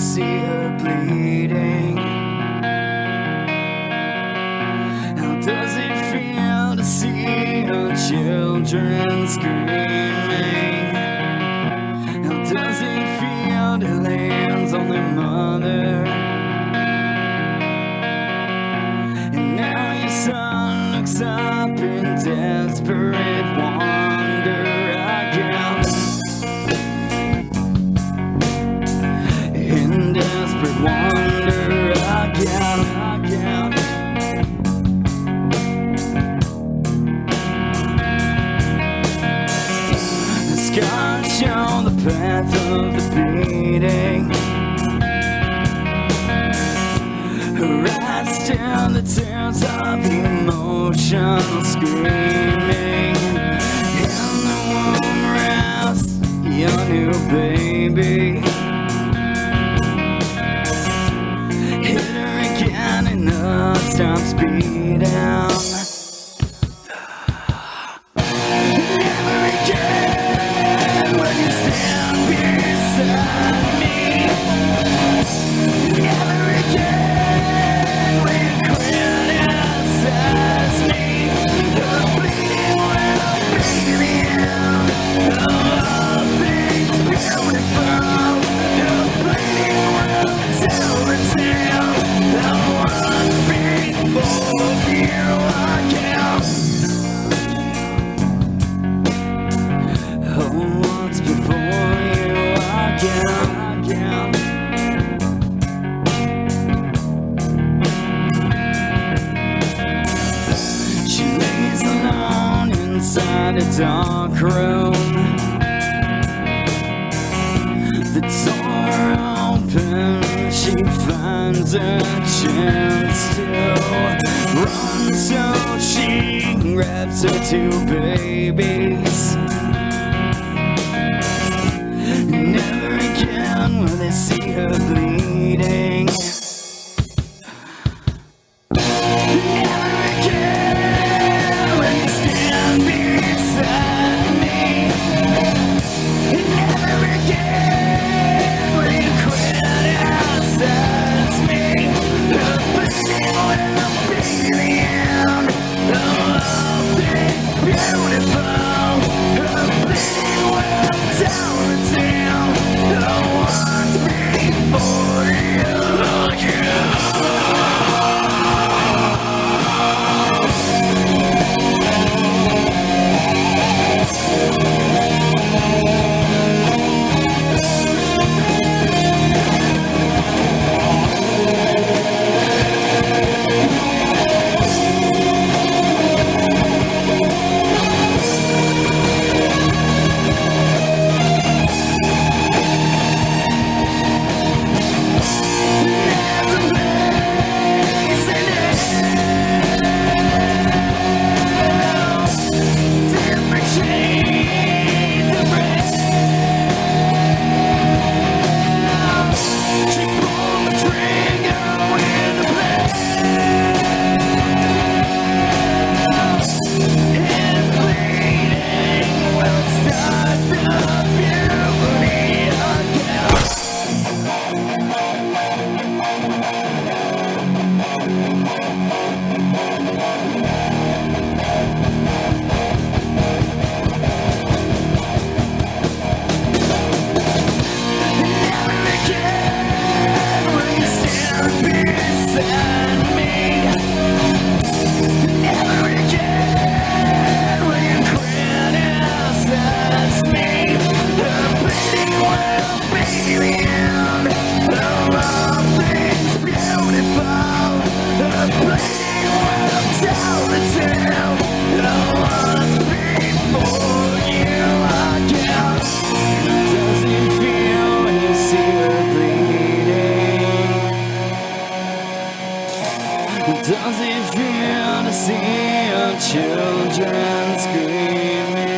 see her bleeding? How does it feel to see her children screaming? How does it feel to lay hands on their mother? And now your son looks up in desperate wonder again. In desperate wonder again. The scars show the path of the beating. Her eyes tell the tales of emotional screaming. In the warm house, your new baby. Hit her again and the heart stops beating. Never again will you stand beside me. Never again will you criticize me. The bleeding will be the end of all things beautiful. The bleeding will tell the tale of what's before you again. Oh, what's before you again. She lays alone inside a dark room. The door open, she finds a chance to run, so she grabs her two babies. Never again will they see her bleeding. Never again will you stand beside me. Never again will you criticize me. The bleeding will be the end of all things beautiful. The bleeding will tell the tale of what's before you again. Does it feel to see your children screaming?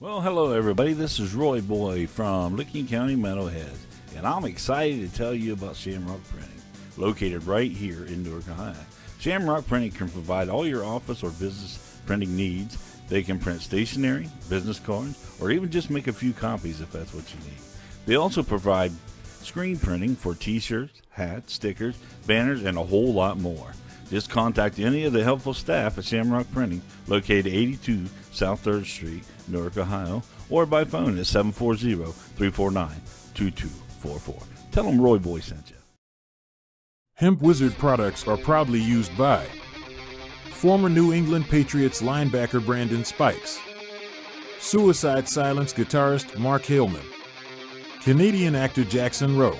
Well, hello everybody. This is Roy Boy from Licking County Meadowhead, and I'm excited to tell you about Shamrock Printing, located right here in Newark, Ohio. Shamrock Printing can provide all your office or business printing needs. They can print stationery, business cards, or even just make a few copies if that's what you need. They also provide screen printing for t-shirts, hats, stickers, banners, and a whole lot more. Just contact any of the helpful staff at Shamrock Printing, located 82 South 3rd Street, Newark, Ohio, or by phone at 740-349-2244. Tell them Roy Boy sent you. Hemp Wizard products are proudly used by former New England Patriots linebacker Brandon Spikes, Suicide Silence guitarist Mark Haleman, Canadian actor Jackson Rowe,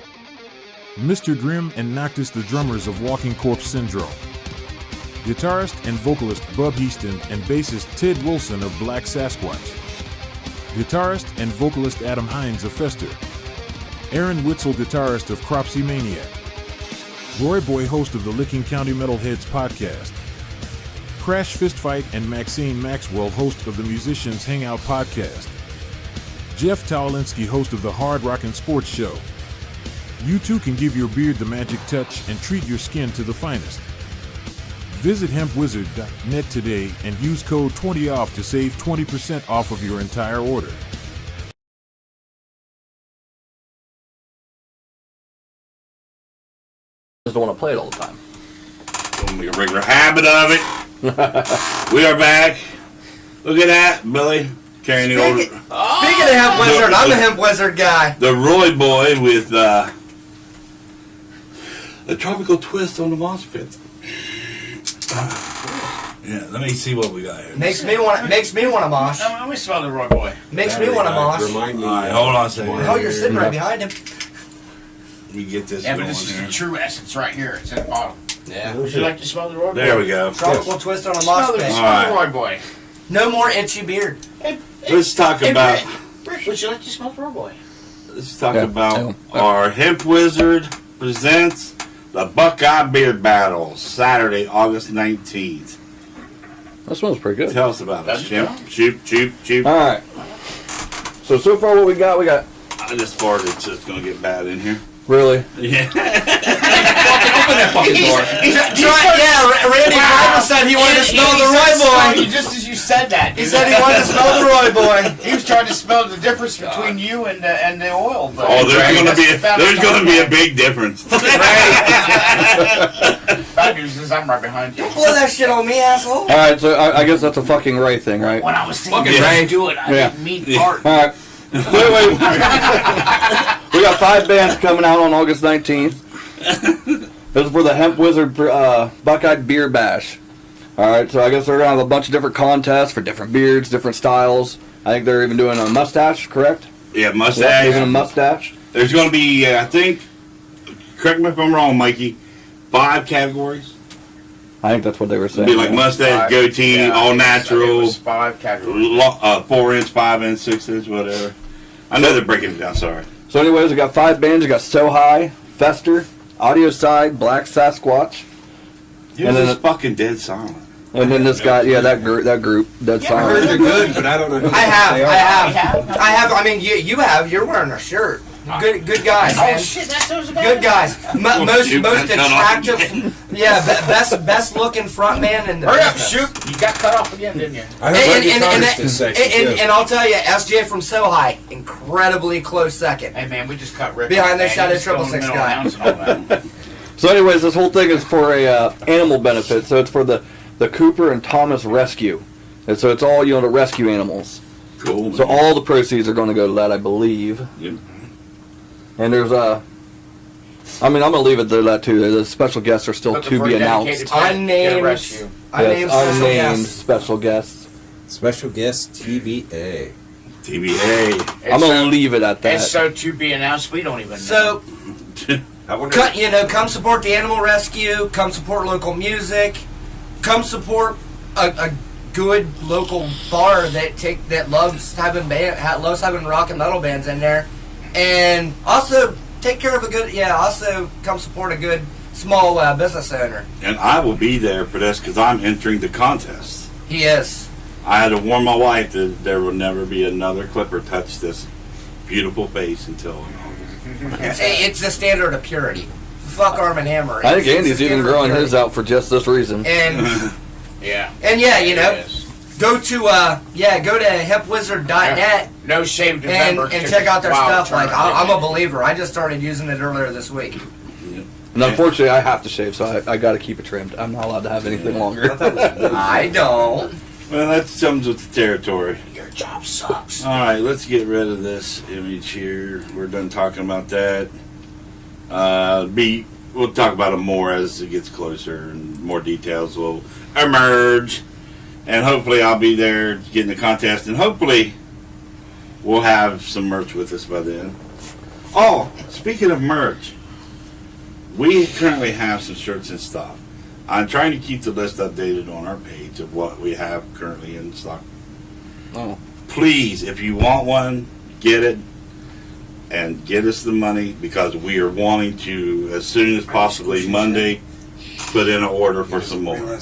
Mr. Grimm and Noctis the drummers of Walking Corpse Syndrome, guitarist and vocalist Bub Easton and bassist Ted Wilson of Black Sasquatch, guitarist and vocalist Adam Hines of Fester, Aaron Witzel, guitarist of Cropsy Maniac, Roy Boy, host of the Licking County Metalheads podcast, Crash Fistfight and Maxine Maxwell, host of the Musicians Hangout podcast, Jeff Towlinski, host of the Hard Rockin' Sports Show. You too can give your beard the magic touch and treat your skin to the finest. Visit hempwizard.net today and use code 20OFF to save 20% off of your entire order. Just don't want to play it all the time. Don't make a regular habit of it. We are back. Look at that, Billy. Carrying the old. Speaking of Hemp Wizard, I'm the Hemp Wizard guy. The Roy Boy with the tropical twist on the mosh pit. Yeah, let me see what we got here. Makes me want to mosh. Let me smell the Roy Boy. Makes me want to mosh. Remind me. All right, hold on a second. Oh, you're sitting right behind him. Let me get this Yeah, but going this is here. the true essence right here. It's in the bottle. Yeah. Would you like to smell the Roy Boy? There we go. Tropical twist on a Smell mosh the, pit. All smell the right. Roy Boy. No more itchy beard. Let's talk Hey, about. Rick, would you like to smell the Roy Boy? Let's talk Yeah. about our Hemp Wizard presents the Buckeye Beard Battle, Saturday, August 19th. That smells pretty good. Tell us about it, Does it Chip. smell? Cheap. All right. So far what we got I just farted. It's just going to get bad in here. really. Yeah. Open that fucking door. Randy Ryder said he wanted to smell the Roy Boy. Just as you said that. He said he wanted to smell the Roy Boy. He was trying to smell the difference between you and the oil. But Oh, there's going to be a big difference. Bad news is I'm right behind you. Blow that shit on me, asshole. All right, so I guess that's a fucking Ray thing, right? When I was thinking Fucking Ray. to do it, I Yeah. didn't mean Yeah. part. All right. Wait. We got 5 bands coming out on August 19th. This is for the Hemp Wizard Buckeye Beer Bash. All right, so I guess they're going to have a bunch of different contests for different beards, different styles. I think they're even doing a mustache, correct? Yeah, Yep, mustache. even a mustache. There's going to be, I think, correct me if I'm wrong, Mikey, 5 categories. I think that's what they were saying. It'll be like yeah. mustache, goatee, Yeah, all I think it natural, was 5 categories. 4-inch, 5-inch, 6-inch, whatever. I know they're breaking it down, sorry. So anyways, we got 5 bands. We got So High, Fester, Audio Side, Black Sasquatch, It And was then just fucking dead silent. and then this guy, that group, Dead I heard Silence. they're good, but I don't know who I have. they are. I have. I mean, you have. You're wearing a shirt. Good guys, Oh man. shit, that's those guys. Good guys. Most You cut off attractive. again. Yeah, best looking front man in the Hurry up, business. shoot! You got cut off again, didn't you? I heard And, Randy and, Connors this section, too. and I'll tell you, SJ from So High, incredibly close second. Hey man, we just cut Rick Behind off, the man. Shadow He was still in 666 the guy. middle of announcing all that. So anyways, this whole thing is for a animal benefit. So it's for the Cooper and Thomas Rescue, and so it's all to rescue animals. Cool. So all the proceeds are going to go to that, I believe. Yep. And there's I'm going to leave it to that too. The special guests are still But the to be very announced. dedicated pet, get a Unnamed. rescue. Unnamed Yes, special unnamed guest. special guests. Special guest TBA. TBA. I'm going to leave it at And that. so to be announced, we don't even know. So, I wonder. come support the animal rescue. Come support local music. Come support a good local bar that loves having rock and metal bands in there, and also take care of also come support a good small business owner. And I will be there for this because I'm entering the contest. He is. I had to warn my wife that there will never be another clipper touch this beautiful face until August. It's the standard of purity. Fuck Arm & Hammer. I think It's Andy's the even standard of growing purity. his out for just this reason. And Yeah. yeah, you know, Yes. go to go to hempwizard.net No shave and November. check out their Wild stuff. Like tournament. I'm a believer. I just started using it earlier this week. And unfortunately, I have to shave, so I got to keep it trimmed. I'm not allowed to have anything longer. I don't. Well, that comes with the territory. Your job sucks. All right, let's get rid of this image here. We're done talking about that. We'll talk about it more as it gets closer and more details will emerge. And hopefully I'll be there getting the contest, and hopefully we'll have some merch with us by then. Oh, speaking of merch, we currently have some shirts in stock. I'm trying to keep the list updated on our page of what we have currently in stock. Oh. Please, if you want one, get it and get us the money, because we are wanting to, as soon as possibly Monday, put in an order for some more.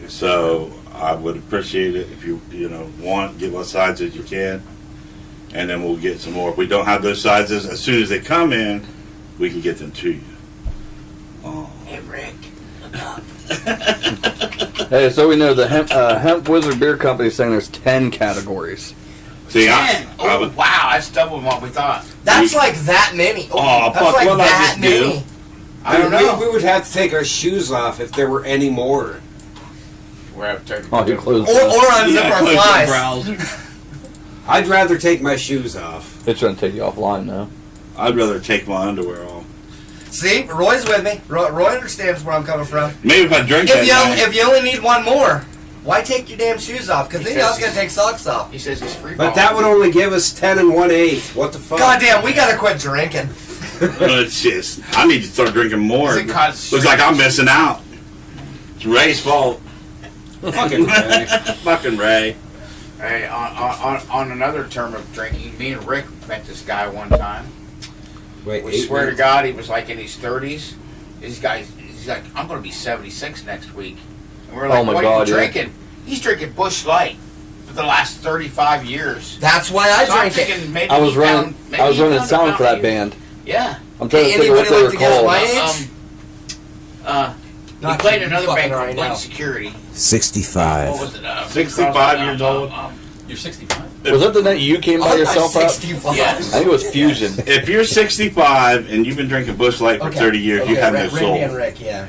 So I would appreciate it if you want, get what sizes you can, and then we'll get some more. If we don't have those sizes, as soon as they come in, we can get them to you. Hey, Rick. Hey, so we know the Hemp Wizard Beer Company is saying there's 10 categories. See, 10. I Oh, would, wow. That's double what we thought. That's like that many. Oh, that's fuck, like what did I that just do? many. I don't know. We would have to take our shoes off if there were any more. We're up to Oh, you closed. Or unzip yeah, our close your flies. browser. I'd rather take my shoes off. It's trying to take you offline now. I'd rather take my underwear off. See, Roy's with me. Roy understands where I'm coming from. Maybe if I drink that night. If you only need one more, why take your damn shoes off? Because then He you're says also gonna take socks off. He says he's free. But that would only give us 10 and 1/8. What the fuck? Goddamn, we gotta quit drinking. It's just, I need to start drinking more. Does it cause Looks like I'm missing out. It's Ray's fault. Fucking Ray. Fucking Ray. Hey, on another term of drinking, me and Rick met this guy one time. Wait, We 8 swear to minutes? God, he was like in his 30s. He's like, I'm going to be 76 next week. And we're like, Oh my what God, are you yeah. drinking? He's drinking Busch Light for the last 35 years. That's why I So I'm drink it. thinking maybe I was he running. found- maybe I was he running found sound a for that fountain. band. Yeah. I'm trying to think of Anybody what they like were to guess called. my age? He Not played you, another fucking band called right Blink now. Security. 65. What was it? 65 years old. You're 65. Was that the night you came by I'm yourself out? 65. Yes. I think it was Fusion. If you're 65 and you've been drinking Busch Light for 30 years, you have no Randy soul. and Rick, yeah.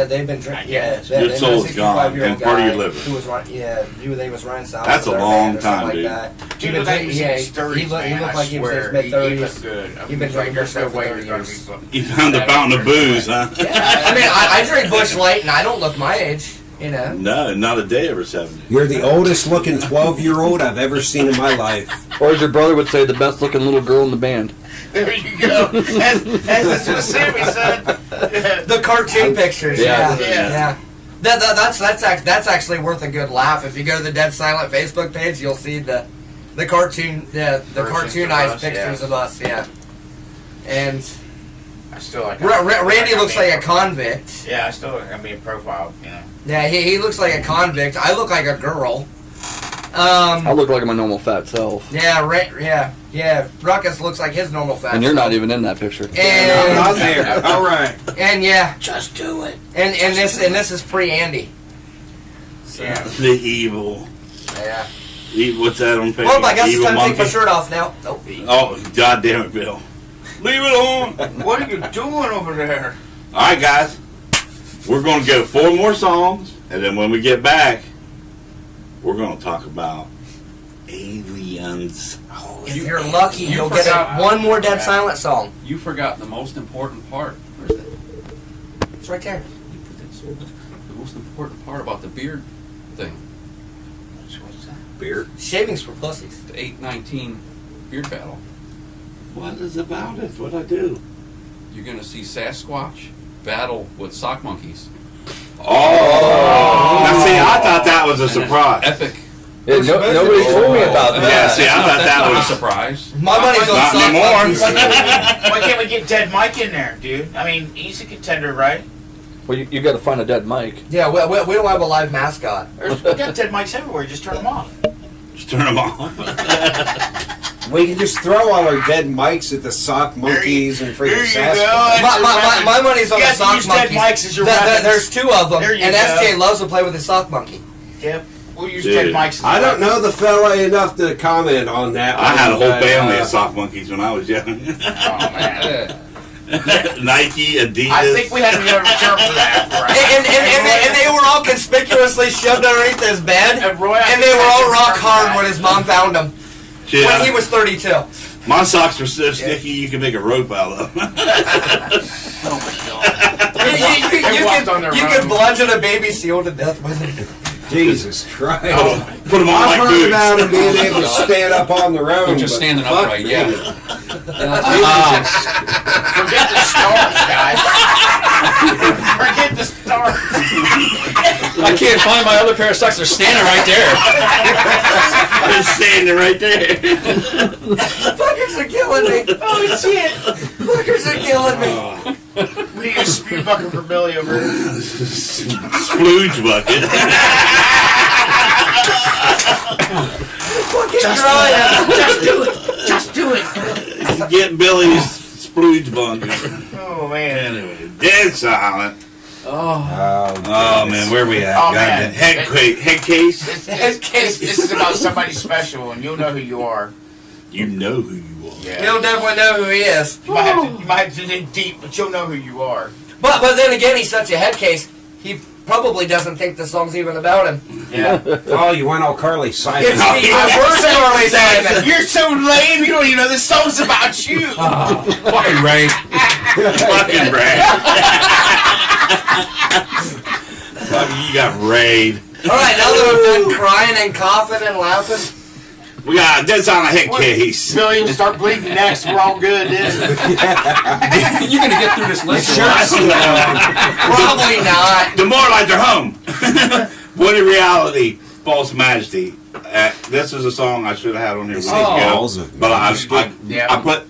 They've been drinking. Yeah. Yeah, Your they've soul's been a gone, 65-year-old and part of your guy liver. Who was they was running sound. That's for a their long band or something time, like dude. that. He looked like he was in his 30s, he man. looked I like he was in his swear. mid He 30s. looked good. He'd been drinking there's Busch no Light way for you're going 30 to years. be. You found the fountain of booze, huh? I mean, I drink Busch Light, and I don't look my age. You know. No, not a day over 70. You're the oldest looking 12-year-old I've ever seen in my life. Or as your brother would say, the best looking little girl in the band. There you go. As Sammy said. The cartoon pictures. Yeah. Yeah. That's actually worth a good laugh. If you go to the Dead Silent Facebook page, you'll see the cartoon the Versions of cartoonized us, pictures yeah. of us. Yeah. And I still like. Randy looks like a convict. Yeah, I still look like I'm being profiled. You know. Yeah, he looks like a convict. I look like a girl. I look like my normal fat self. Yeah. Ruckus looks like his normal fat. And you're not self. even in that picture. I'm not And there. All right. and yeah, Just do it. and this is pre Andy. So, Yeah. The evil. yeah. What's that on page? Well, I guess it's Evil time to take my monkey? shirt off now. Nope. Oh, God damn it, Bill. Leave it on. What are you doing over there? All right, guys. We're going to go 4 more songs, and then when we get back, we're going to talk about aliens. If you're lucky, you you'll get forgot- one more Dead Silent song. You forgot the most important part. Where's that? It's right there. You put that so much. The most important part about the beard thing. What's that? Beer. Shavings for pussies. The 819 beard battle. What is about it? What'd I do? You're going to see Sasquatch battle with sock monkeys. Oh! Now, see, I thought that was a surprise. Epic. Yeah, nobody told me about Yeah, that. see, I thought that Not a was... surprise. My money's on Not sock anymore. monkeys. Why can't we get Dead Mike in there, dude? I mean, he's a contender, right? Well, you got to find a dead mic. Yeah, we don't have a live mascot. We got dead mics everywhere. Just turn them off. Just turn them off. We can just throw all our dead mics at the sock monkeys and freaking There you Sasquatch. go. My money's on You the have to sock use dead monkeys. mics as your weapons. There's two of them, There you and go. SJ loves to play with the sock monkey. Yep. We'll use Dude, dead mics. I don't know the fella enough to comment on that. I had a whole but, family of sock monkeys when I was young. Oh man. Nike, Adidas. I think we had to get a return for that. And they were all conspicuously shoved underneath his bed, And Roy, I and think they were we had all to rock return for hard that. when his mom found them. Shit, When he was 32. my socks were so sticky you could make a rope out of them. You could bludgeon a baby seal to death with them. Jesus Christ. Put them on I've like heard boots. about him being able to stand up on the road. They're just but standing fuck upright, me. yeah. Forget the stars, guys. Forget the stars. I can't find my other pair of socks. They're standing right there. They're standing right there. Fuckers are killing me. Oh shit. Fuckers are killing me. We need a speed bucket for Billy over here. Splooge bucket. Fucking crying. Just do it. Just do it. Get Billy's splooge bucket. Oh man. Anyway, dead silent. Oh, Oh man, where we at? Oh, Goddamn. man. Head case. This is about somebody special, and you'll know who you are. You know who you are. Yeah. You'll definitely know who he is. You might have to dig deep, but you'll know who you are. But then again, he's such a head case, he probably doesn't think the song's even about him. Yeah. Oh, you went all Carly Simon. It's the reverse Carly Simon. You're so lame. You don't even know this song's about you. Fucking Ray. Fucking Ray. Fucking, you got raid. Alright, now that we're done crying and coughing and laughing, We got a dead silent head case. Billy will start bleeding next. We're all good. You're gonna get through this list. probably not. Demoralize your home. What in reality, false majesty. This is a song I should have had on here weeks Balls ago, of but Majesty. I put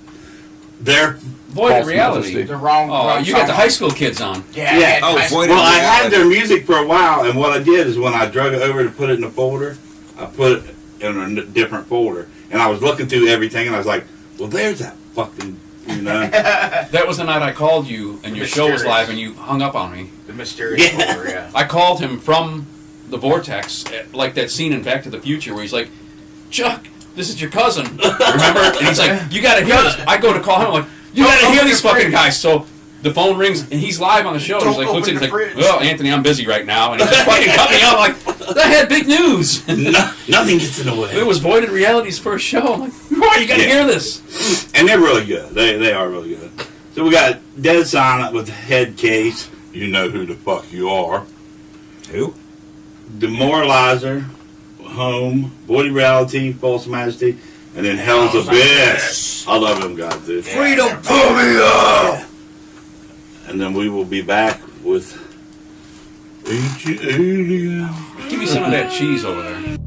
their. Void False of reality. modesty. The wrong. Oh, wrong you got the song. high school kids on. Yeah. Oh, Void Well, of I had Reality. their music for a while, and what I did is when I drug it over to put it in a folder, I put it in a different folder, and I was looking through everything, and I was like, "Well, there's that fucking," you know. That was the night I called you, and your show was Mysterious. live, and you hung up on me. The mysterious Yeah. folder, yeah. I called him from the vortex, like that scene in Back to the Future where he's like, "Chuck, this is your cousin, remember?" And he's like, "You gotta hear this." I go to call him, I'm like, "You Don't gotta hear open these the fucking fridge. guys." So the phone rings, and he's live on the show. And he's Don't like, looks at open me, the he's like, fridge. "Well, Anthony, I'm busy right now," and he just fucking cut me off. I'm like, that had big news. Nothing gets in the way. It was Voided Reality's first show. I'm like, "Roy, you gotta Yeah. hear this." And they're really good. They are really good. So we got Dead Silent with Head Case. You know who the fuck you are. Who? Demoralizer, Home, Void Reality, False Majesty, and then Hell's Abyss. I love them guys, dude. Freedom. Pull me up! And then we will be back with Ancient Alien. Give me some of that cheese over there.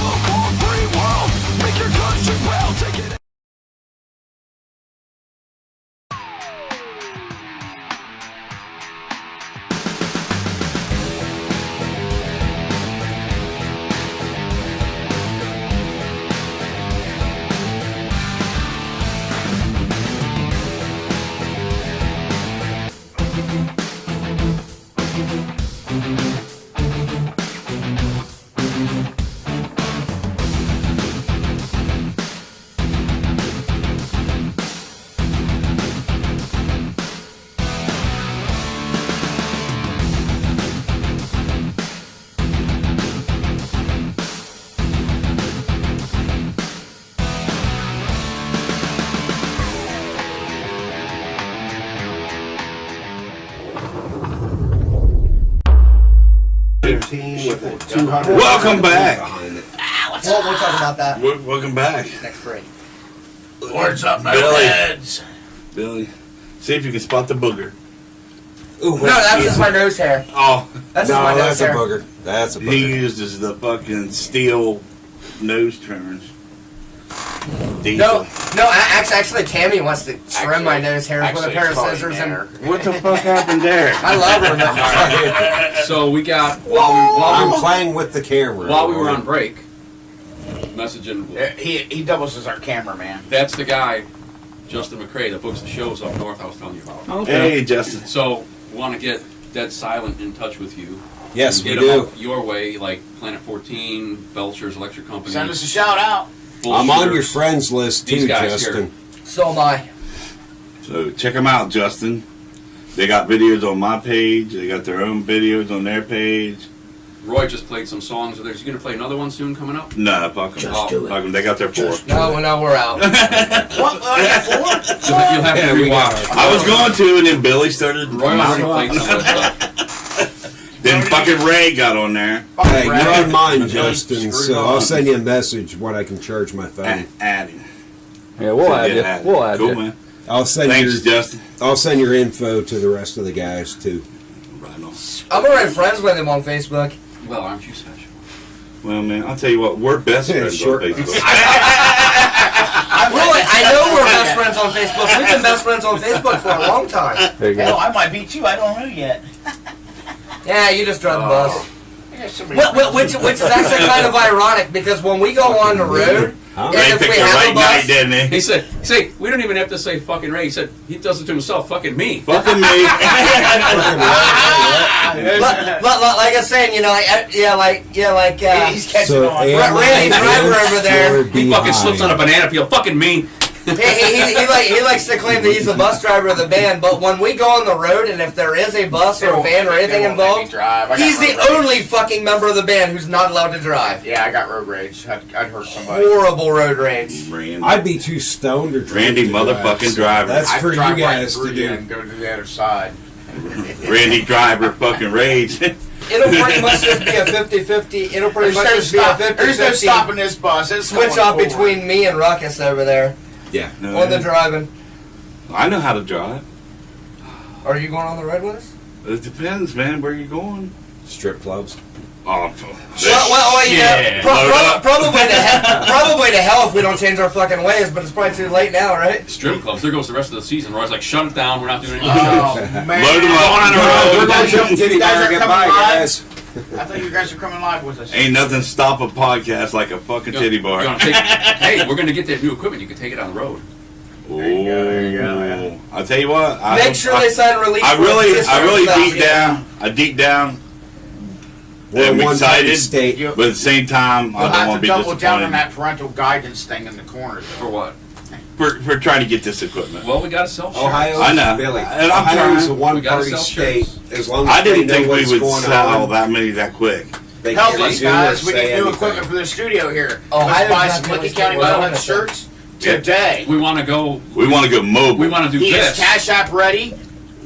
so-called free world. Make your country proud. Take it. With a 200 Welcome back. behind it. We'll talk about that Welcome back, next break. Words up, Billy. metalheads. Billy. See if you can spot the booger. Ooh, No, that's just my nose hair. Oh, That's just my no, nose that's a hair. booger. That's a he booger. uses the fucking steel nose trimmers. No, Diesel. no. Actually, Tammy wants to trim my nose hairs with a pair of scissors, and What the fuck happened there? I love her. Though. So we got I'm playing with the camera. while we were on break, messaging. He doubles as our cameraman. That's the guy, Justin McCrae, that books the shows up north. I was telling you about. Hey, Justin. So we want to get Dead Silent in touch with you. Yes, and we get do. them up your way, like Planet 14, Belcher's Electric Company. Send us a shout out. I'm on your Bullshitters. friends list These too, guys Justin. So am I. So check them out, Justin. They got videos on my page. They got their own videos on their page. Roy just played some songs of theirs. You going to play another one soon coming up? No, fuck them. Just do it. Fuck 'em. They got their four. No, we're out. What? You'll have to rewatch. I was going to, and then Billy started. Roy already played some of the stuff. Then fucking Ray got on there. Hey, you're on mine, Really Justin, screwed so on. I'll send you a message when I can charge my phone. Adding. Yeah, we'll add you. We'll add Cool, you. man. I'll send Thanks, Justin. I'll send your info to the rest of the guys too. Right on. I'm already friends with him on Facebook. Well, aren't you special? Well, man, I'll tell you what. We're best Yeah, friends sure. on Facebook. Really, I know we're best friends on Facebook. We've been best friends on Facebook for a long time. There you Hell, go. I might beat you. I don't know yet. Yeah, you just drive the bus. Yeah, somebody- Which is actually kind of ironic because when we go on the road, Huh? and Ray if picked we the have right a bus, night, didn't he? He said, we don't even have to say fucking Ray. He said, he does it to himself, fucking me. Fucking me. like I was saying, you know, He's catching So, on. am Randy I Driver in over there. or He fucking slips on a behind? banana peel, fucking me. he likes to claim that he's the bus driver of the band, but when we go on the road and if there is a bus or a van or anything They won't let me involved, drive. I got he's the road rage. only fucking member of the band who's not allowed to drive. Yeah, I got road rage. I'd hurt somebody. Horrible road rage. Randy. I'd be too stoned or drunk Randy to drive, motherfucking so driver. That's I'd for you drive right guys through to you do. and go to the other side. Randy Driver fucking rage. It'll pretty much just be a 50-50. It'll pretty much just be a There's no 50-50 stopping this bus. It's switch going up forward. between me and Ruckus over there Yeah. on the driving. I know how to drive. Are you going on the road with us? It depends, man. Where you going? Strip clubs. Oh, Well, you Yeah. know, Load up. probably to hell if we don't change our fucking ways, but it's probably too late now, right? Strip clubs, there goes the rest of the season. Roy's like, shut it down, we're not doing anything. Oh, man. Load 'em up. Going on the We're road. going to jump titty You guys bar are get coming by, live? guys. I thought you guys were coming live with us. Ain't nothing stop a podcast like a fucking titty bar. Hey, we're going to get that new equipment. You can take it on the road. There you go, there you go, yeah. I'll tell you what. Make sure they sign release. I really stuff, deep you know? down. I deep down. We're I'm one excited, state. You'll but at the same time, you'll I don't have want to to be double down on disappointed. that parental guidance thing in the corner. For what? We're trying to get this equipment. Well, we got to sell shirts. Ohio's I know. Billy. And I'm Ohio's trying. a one We gotta party sell state. shirts. As long as I didn't they think know we what's would going sell on, that many that quick. they Help can't us, do or guys. We say get new anything. equipment for the studio here. Ohio's Let's buy not some gonna Licking stay County well Metalhead in it. shirts today. We want to go. We want to go mobile. We want to do He this. is Cash App ready.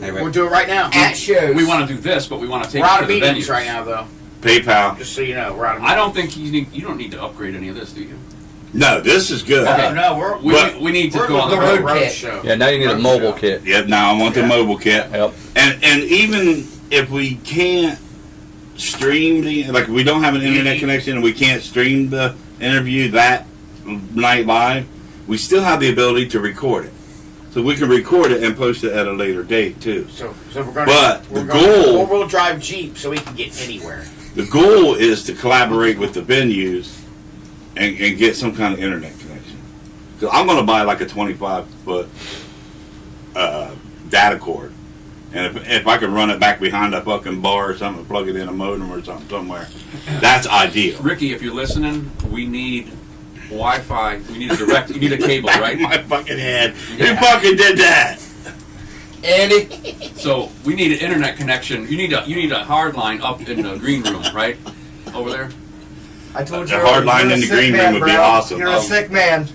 Hey, We'll do it right now. At shows. We want to do this, but we want to take We're out it of to the meetings venues. right now, though. PayPal. Just so you know, we're out of I meetings. don't think you don't need to upgrade any of this, do you? No, this is good. Okay. No, We need to we're go on the doing road. kit. show. Yeah, now you need a Road mobile show. kit. Yep. Now I want the Yeah. mobile kit. Yep. And even if we can't stream we don't have an internet connection and we can't stream the interview that night live, we still have the ability to record it. So we can record it and post it at a later date too. So we're going But to. the goal- Four-wheel drive Jeep, so we can get anywhere. The goal is to collaborate with the venues and get some kind of internet connection. Because I'm going to buy like a 25-foot data cord. And if I could run it back behind a fucking bar or something, plug it in a modem or something somewhere, that's ideal. Ricky, if you're listening, we need Wi-Fi. We need a direct. You need a cable, right? My fucking head. Who fucking did that? Andy. So we need an internet connection. You need a hard line up in the green room, right? Over there. I told A you. hard line you're a in the sick green man, room would be bro. awesome. You're a sick man.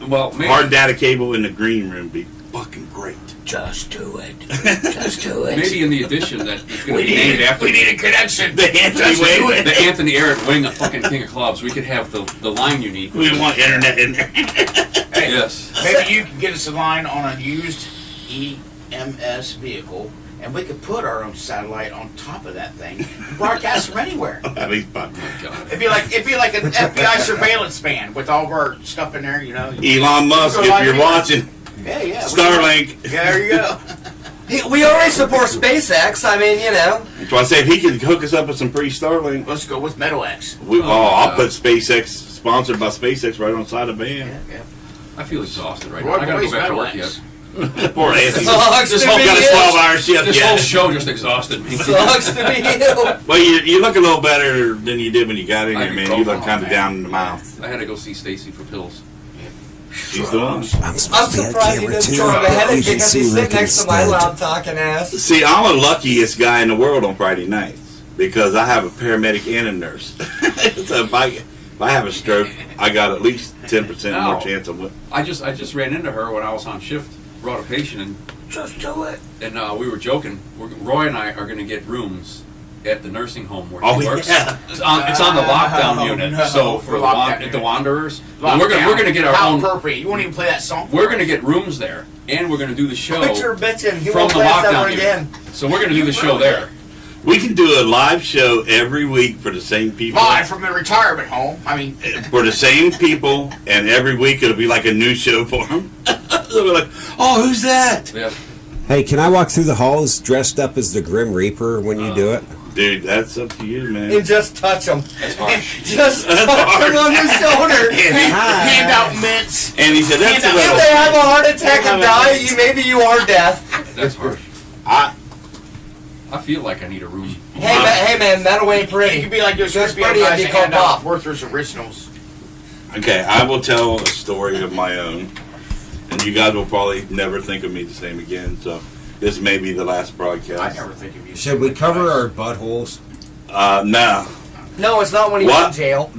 Well, maybe. Hard data cable in the green room would be fucking great. Just do it. Just do it. Maybe in the addition that it's going to be named after. We need a connection. The Anthony Wayne. The Anthony Eric Wing of fucking King of Clubs. We could have the line you need. We want internet in there. Hey, Yes. maybe you can get us a line on a used EMS vehicle, and we could put our own satellite on top of that thing, and broadcast from anywhere. That'd be fun. God. It'd be like an FBI surveillance band with all of our stuff in there, you know. Elon Musk, if you're watching, Yeah. Starlink. There you go. We already support SpaceX. I mean, you know. That's why I say if he could hook us up with some free Starlink, Let's go with Metal X. I'll put SpaceX, sponsored by SpaceX, right on the side of the van. Yeah. I feel exhausted right now. Roy I gotta Boy's go back to Metal work X. yet. Poor Anthony. Sucks This to whole be Got a you. 12-hour shift This whole yet. show just exhausted me. Sucks to be you. Well, you look a little better than you did when you got in here, man. You look Ibuprofen, kind of man. down in the mouth. I had to go see Stacy for pills. She's the one. I'm surprised he doesn't throw a headache because he's sitting next to my loud talking ass. See, I'm the luckiest guy in the world on Friday nights because I have a paramedic and a nurse. So if I have a stroke, I got at least 10% more No. chance of it. I just ran into her when I was on shift, brought a patient, and Just do it. we were joking. Roy and I are going to get rooms at the nursing home where Oh, he works. yeah. It's on the lockdown Oh, unit. no. So for Lockdown the Wanderers, Lockdown. we're gonna get our How own. appropriate. You won't even play that song. We're gonna get rooms there, and we're gonna do the show Quit your bitching. He from won't the play us ever lockdown again. unit. So we're gonna do the show there. We can do a live show every week for the same people. Live from the retirement home. I mean, For the same people, and every week it'll be like a new show for them. They'll be like, oh, who's that? Yeah. Hey, can I walk through the halls dressed up as the Grim Reaper when you do it? Dude, that's up to you, man. And just touch him. That's harsh. Just That's touch hard. him on the shoulder. hand out mints. And he said, that's a If If little... they have a heart attack and die, maybe you are death. That's harsh. I feel like I need a room. Hey man, metal ain't You pretty. could be like those Just crispy pretty guys and be that called hand out Pop. Werther's Originals. Okay, I will tell a story of my own, and you guys will probably never think of me the same again, so this may be the last I broadcast. never think of you. Should we cover our buttholes? No. No, it's not when he's What? in jail.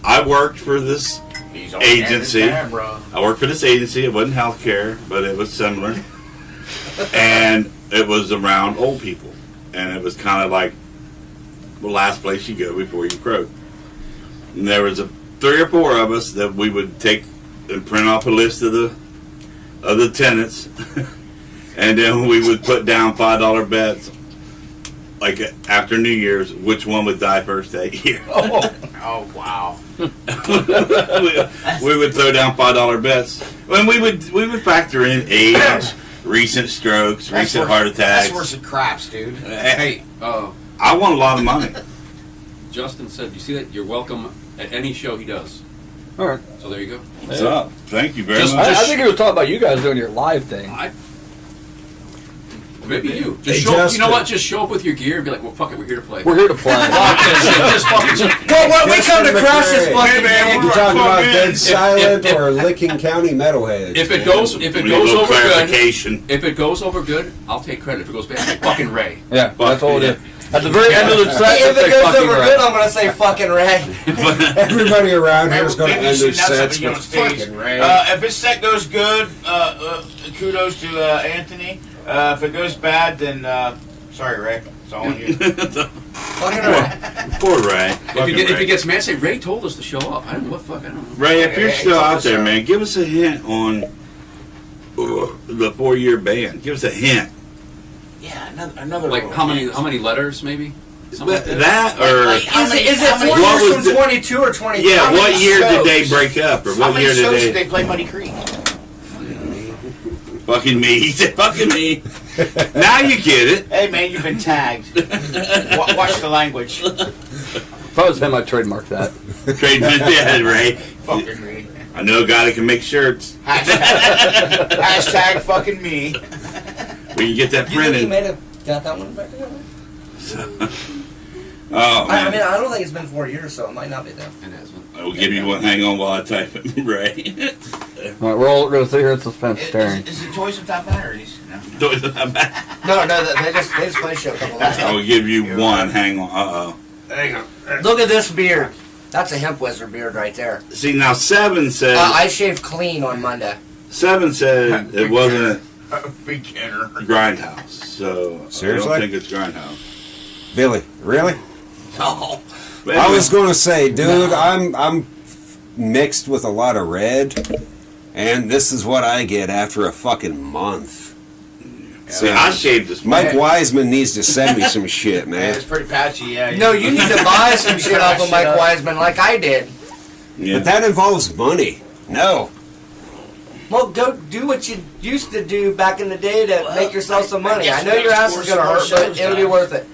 I worked for this He's on agency. camera. I worked for this agency. It wasn't healthcare, but it was similar. And it was around old people. And it was kind of like the last place you go before you croak. And there was 3 or 4 of us that we would take and print off a list of the tenants. And then we would put down $5 bets, like after New Year's, which one would die first that year. Oh wow. we would throw down $5 bets, and we would factor in age, recent strokes, recent heart attacks. That's worse than craps, dude. Hey, I won a lot of money. Justin said, "You see that? You're welcome at any show he does." All right. So there you go. What's up? Thank you very Just- much. I think he was talking about you guys doing your live thing. Maybe you. Hey, Just show, you know Justin. what? Just show up with your gear and be like, "Well, fuck it, we're here to play." We're here to play. Fuck that shit. Just fucking. Well, we come to Justin crush this McRae. fucking Hey, man, thing. You talking about Fuck Dead in. Silent if- or Licking County Metalheads? If it man? goes We need a over little good, clarification. if it goes over good, I'll take credit. If it goes bad, say fucking Ray. Yeah, that's all it yeah. is. At the very end of the set, Hey, if say it goes fucking over right. good, I'm gonna say fucking Ray. Everybody around here is going to Maybe end you their should announce sets something on with stage. fucking Ray. If his set goes good, kudos to Anthony. If it goes bad, then sorry, Ray. It's all on you. Fucking Ray. Poor Ray. If he gets mad, say Ray told us to show up. I don't know what fuck. I don't know. Ray, if you're Hey, still it's out there, awesome. man, give us a hint on the 4-year ban. Give us a hint. Yeah, another Like little how many hint. letters maybe? That or Is it 4 What years was from the- 22 or 23? yeah, How what many year did they shows? break up, or How what many year shows did did they play Muddy Creek? Fucking me. He said fucking me. Now you get it. Hey man, you've been tagged. Watch the language. If I was him, I'd trademark that. Trademark that, right? Fucking me. I know a guy that can make shirts. Hashtag fucking me. We can get that Do you think he printed. may have got that one back together? Oh I man. mean, I don't think it's been 4 years, so it might not be that. It has one. I will give you one. Hang on while I type it. Right. All right, we're all going to sit here in suspense staring. Is it toys without batteries? No. No, they just play show a couple of I will give you one. Hang on. Hang on. Look at this beard. That's a hemp wizard beard right there. See now, Seven said. I shaved clean on Monday. Seven said it wasn't Beginner. Grindhouse. So Seriously? I don't think it's Grindhouse. Billy, really? Oh, But I anyway, was going to say, dude, I'm mixed with a lot of red, and this is what I get after a fucking month. see, I shaved this Mike morning. Wiseman needs to send me some shit, Man, man. it's pretty patchy, yeah. no, you need to buy some shit off of Mike Wiseman like I did. Yeah. But that involves money. No. Well, go do what you used to do back in the day to make yourself some money. I know your ass is going to hurt, but it'll be worth it.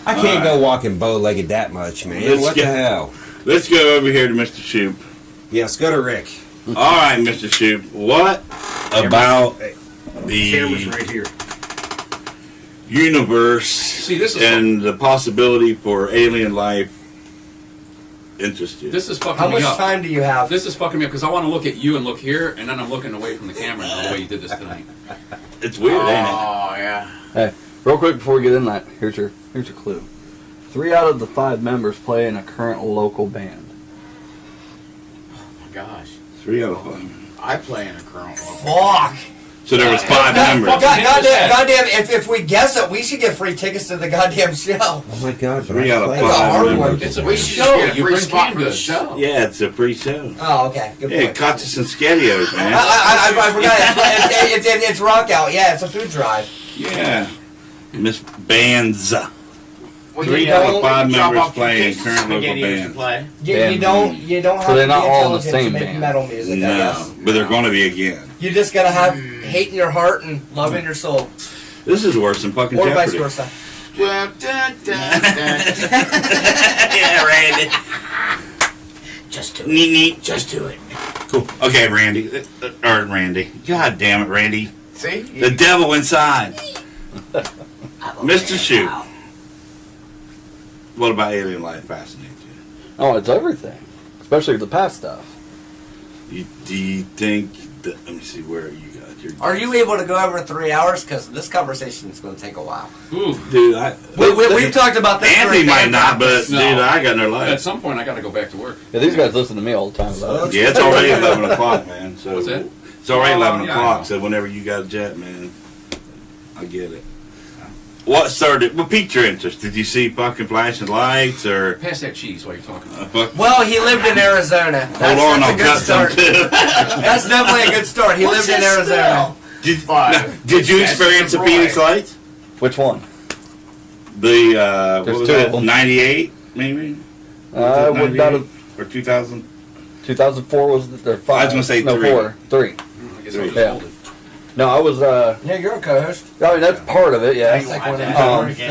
I can't go walking bow-legged that much, man. Let's What get- the hell? Let's go over here to Mr. Shoop. Yes, go to Rick. All right, Mr. Shoop. What about Camera's the right here. universe See, this is and the possibility for alien life interest you? this is fucking How me much up. time do you have? This is fucking me up because I want to look at you and look here, and then I'm looking away from the camera and the way you did this tonight. It's weird, ain't it? Oh, yeah. Hey, real quick before we get in that, here's your clue. 3 out of the 5 members play in a current local band. Oh, my gosh. 3 out of 5. I play in a current local. Fuck. So there was 5 members. Goddamn, if we guess it, we should get free tickets to the goddamn show. Oh my God! 3 out of It's a 5 hard one. members. It's a We free should show. just get a You free bring spot canned for the goods. show. Yeah, it's a pre-show. Oh, okay. Good Yeah, point. Cottis and Skedios, man. I forgot. It's rock out. Yeah, it's a food drive. Yeah. Miss Bands. Well, 3 you out don't of 5 drop members off your playing kids current local spaghetti bands. to play. You Band. don't have So they're to not be all in the intelligent same to make band. metal music. I No, guess but they're going to be again. you just gotta have hate in your heart and love in your soul, This is worse than fucking or vice Jeopardy. versa. Dun, dun, dun, dun. Yeah, Randy. Just do it. Neat, neat. Just do it. Cool. Okay, Randy. Or Randy. God damn it, Randy. See? The devil inside. Mr. Shoe. What about alien life fascinates you? Oh, it's everything, especially the past stuff. Do you think that, let me see where you got your. Are you able to go over 3 hours? Because this conversation is going to take a while. Ooh. Dude, We've talked about this. Anthony during might band not, but practice. dude, No. I got no At life. some point, I got to go back to work. Yeah, these guys listen to me all the time about it. Yeah, it's already 11 o'clock, man. So What's that? It's already Oh, 11 yeah, I o'clock, know. so whenever you got a jet, man, I get it. What started, what piqued your interest? Did you see fucking flashing lights or. Pass that cheese while you're talking. Fuck? Well, he lived in Arizona. Hold on, That's I'll a good cut some start. too. That's definitely a good start. He lived in Arizona. Did, Fine. now, did you experience the Roy. Phoenix Lights? Which one? The, what There's was 2 of that, them. 98, maybe? Would that have or 2000? 2004 was there 5? I was gonna say no, 3. 4, 3. I guess I was Yeah. folded. No, I was. Yeah, you're a co-host. I mean, that's part of it. Yeah. Hang like on, one of hang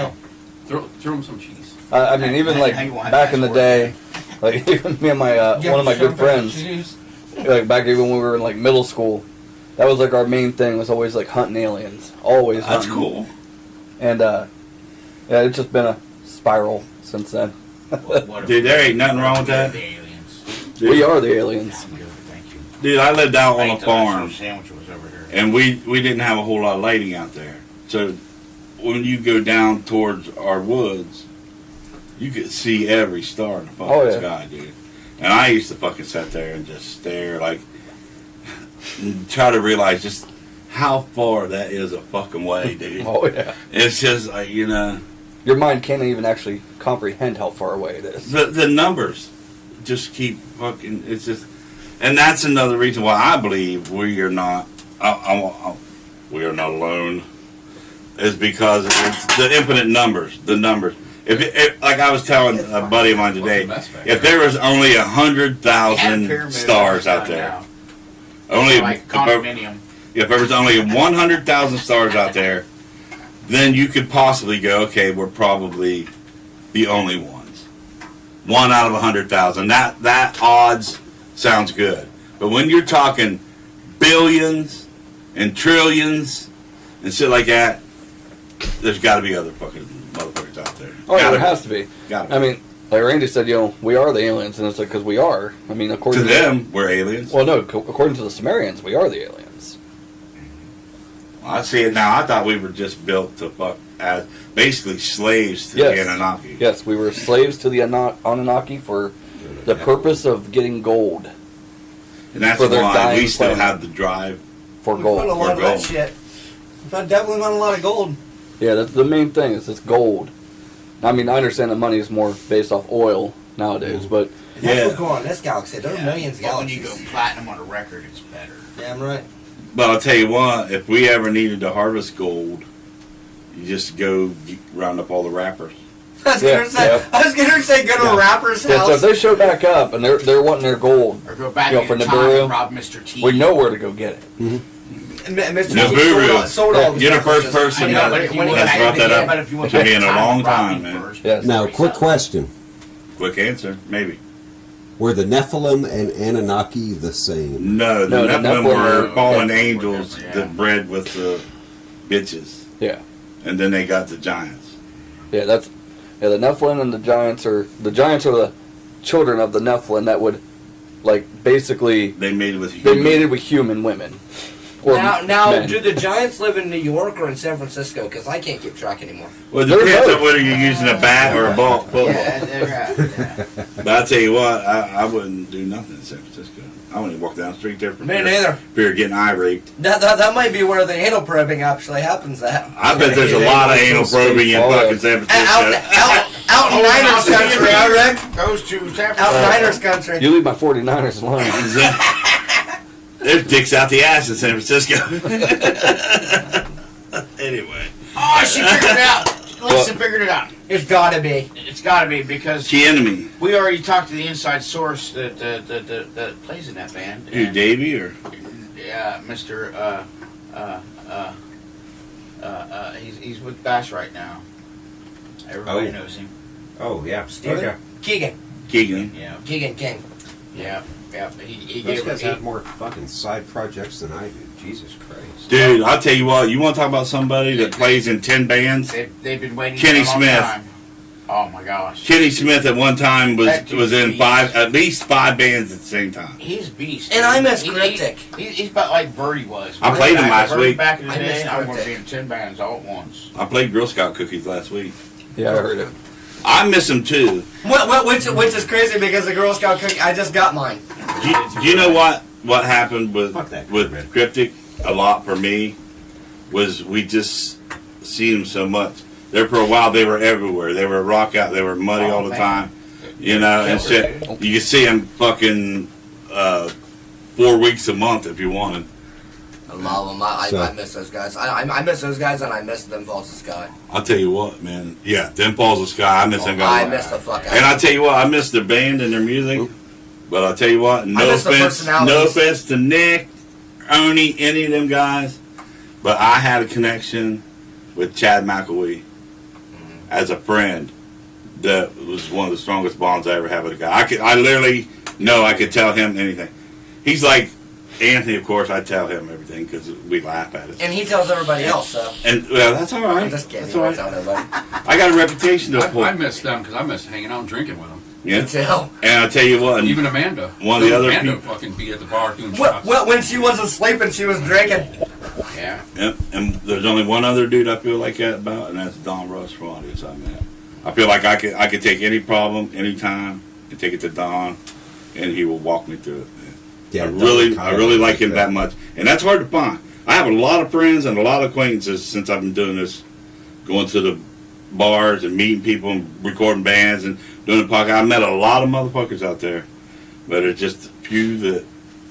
the- on. Throw him some cheese. I mean, even like Hang on, back in the password. day, like even me and my one of my good friends, like back even when we were in like middle school, that was like our main thing was always like hunting aliens, always. That's hunting. cool. And yeah, it's just been a spiral since then. Dude, there ain't nothing wrong with that. The aliens. Dude, We are the aliens. I'm good, thank you. Dude, I lived out on a Wait till that farm. sandwich was over here. And we didn't have a whole lot of lighting out there. So when you go down towards our woods, you could see every star in the fucking Oh, yeah. sky, dude. And I used to fucking sit there and just stare, like, and try to realize just how far that is a fucking way, dude. Oh yeah. It's just like, you know, Your mind can't even actually comprehend how far away it is. the numbers just keep fucking, it's just, and that's another reason why I believe we are not, we are not alone, is because it's the infinite numbers, the numbers. if like I was telling a buddy of mine today, Mess back if there. there was only We had a 100,000 pyramid stars out upside there, down. only Like condominium. if there was only 100,000 stars out there, then you could possibly go, okay, we're probably the only ones. 1 out of 100,000. That odds sounds good. But when you're talking billions and trillions and shit like that, there's got to be other fucking motherfuckers out there. Oh, yeah, Gotta there has to be. Gotta be. I mean, like Randy said, we are the aliens, and it's like because we are. I mean, according to them, we're aliens. Well, no, according to the Sumerians, we are the aliens. I see it now. I thought we were just built to fuck as basically slaves to Yes. the Anunnaki. Yes, we were slaves to the Anunnaki for the purpose of getting gold. And that's For their why dying we still planet. have the drive. For We gold. found a lot of gold. that shit. We found definitely found a lot of gold. Yeah, that's the main thing. Is it's gold. I mean, I understand that money is more based off oil nowadays, but And that's Yeah. what's going on in this galaxy. There are millions of But when you galaxies. go platinum on a record, it's better. Damn right. But I'll tell you what, if we ever needed to harvest gold, you just go round up all the rappers. I was Yeah, gonna say, yeah. I was gonna say, go to a rapper's yeah, so if house. they show back up and they're wanting their gold, Or go back You know, in for time Nibiru, and rob Mr. T. we know where to go get it. Mr. Nibiru. sold all the You're the first necklaces. person I know, that but if you went has back brought in that the- up. but if you went To back me in a time, long rob time, me man. first. Yes. Now, quick question. Quick answer, maybe. Were the Nephilim and Anunnaki the same? No, the No, the Nephilim Nephilim were were- fallen yeah. angels Yeah. that bred with the bitches. Yeah. And then they got the giants. Yeah, the Nephilim and the giants are the children of the Nephilim that would, like, basically They mated with they humans. mated with human women. Or Now, men. do the Giants live in New York or in San Francisco? Because I can't keep track anymore. Well, it They're depends both. on whether you're using a bat or a ball football. Yeah, yeah. But I tell you what, I wouldn't do nothing in San Francisco. I wouldn't even walk down the street there for Me fear- neither. fear of getting eye raped. That might be where the anal probing actually happens at. I bet there's a lot of anal probing in Oh, yeah. fucking San Out Francisco. in Niners country, I reckon. Goes to San Out in Francisco. Niners country. You leave my 49ers alone. There's dicks out the ass in San Francisco. Anyway, Oh, she figured it out. Lisa figured it out. It's gotta be. It's got to be because the enemy. we already talked to the inside source that plays in that band. Who, and, Davey or? Yeah, Mr. He's with Bash right now. Everybody Oh. knows him. Oh, yeah. Steven? Okay. Keegan. Keegan. Yeah, Keegan King. yeah, yeah. He Those gave guys he, have more fucking side projects than I do. Jesus Christ. Dude, I'll tell you what, you want to talk about somebody that plays in 10 bands? they've been waiting Kenny for a long Smith. time. Oh my gosh. Kenny Smith at one time That was dude's in beast. at least five bands at the same time. He's a beast. And dude. I miss He- Cryptic. He's about like Birdie was. I played him last Birdie week. Back in the I miss day, I'm going to Cryptic. be in 10 bands all at once. I played Girl Scout cookies last week. Yeah, I heard it. I miss them too. Which is crazy because the Girl Scout cookie, I just got mine. Do you know what happened with Fuck that with crap. Cryptic? A lot for me was we just seen them so much. There for a while they were everywhere. They were rock out. They were muddy Oh, all the man. time. You know, and shit. You could see them fucking 4 weeks a month if you wanted. I love them. I So- miss those guys. I miss those guys and I miss them Falls of Sky. I'll tell you what, man. Yeah, them Falls of Sky. I miss them I guys. miss the fuck out And I of tell you what, I miss their band and their music. But I'll tell you what, no miss the offense personalities. to Nick, Ernie, any of them guys. But I had a connection with Chad McElwee as a friend that was one of the strongest bonds I ever had with a guy. I literally know I could tell him anything. He's like Anthony, of course. I tell him everything because we laugh at it. And he tells everybody else, so. And well, that's all right. I'm just kidding. That's He all won't right. tell nobody. I got a reputation to uphold. I miss them because I miss hanging out and drinking with them. Yeah. Me too. And I tell you what, Even Amanda. One of the other Amanda people- fucking be at the bar doing Well, shots. well, when she wasn't sleeping, she was drinking. Yeah. Yep, and there's only one other dude I feel like that about, and that's Don Russ from Audience I met. I feel like I could take any problem, anytime, and take it to Don, and he will walk me through it. Man. Yeah, I Don really Kyle like him that. that much, and that's hard to find. I have a lot of friends and a lot of acquaintances since I've been doing this, going to the bars and meeting people and recording bands and doing the podcast. I met a lot of motherfuckers out there, but it's just a few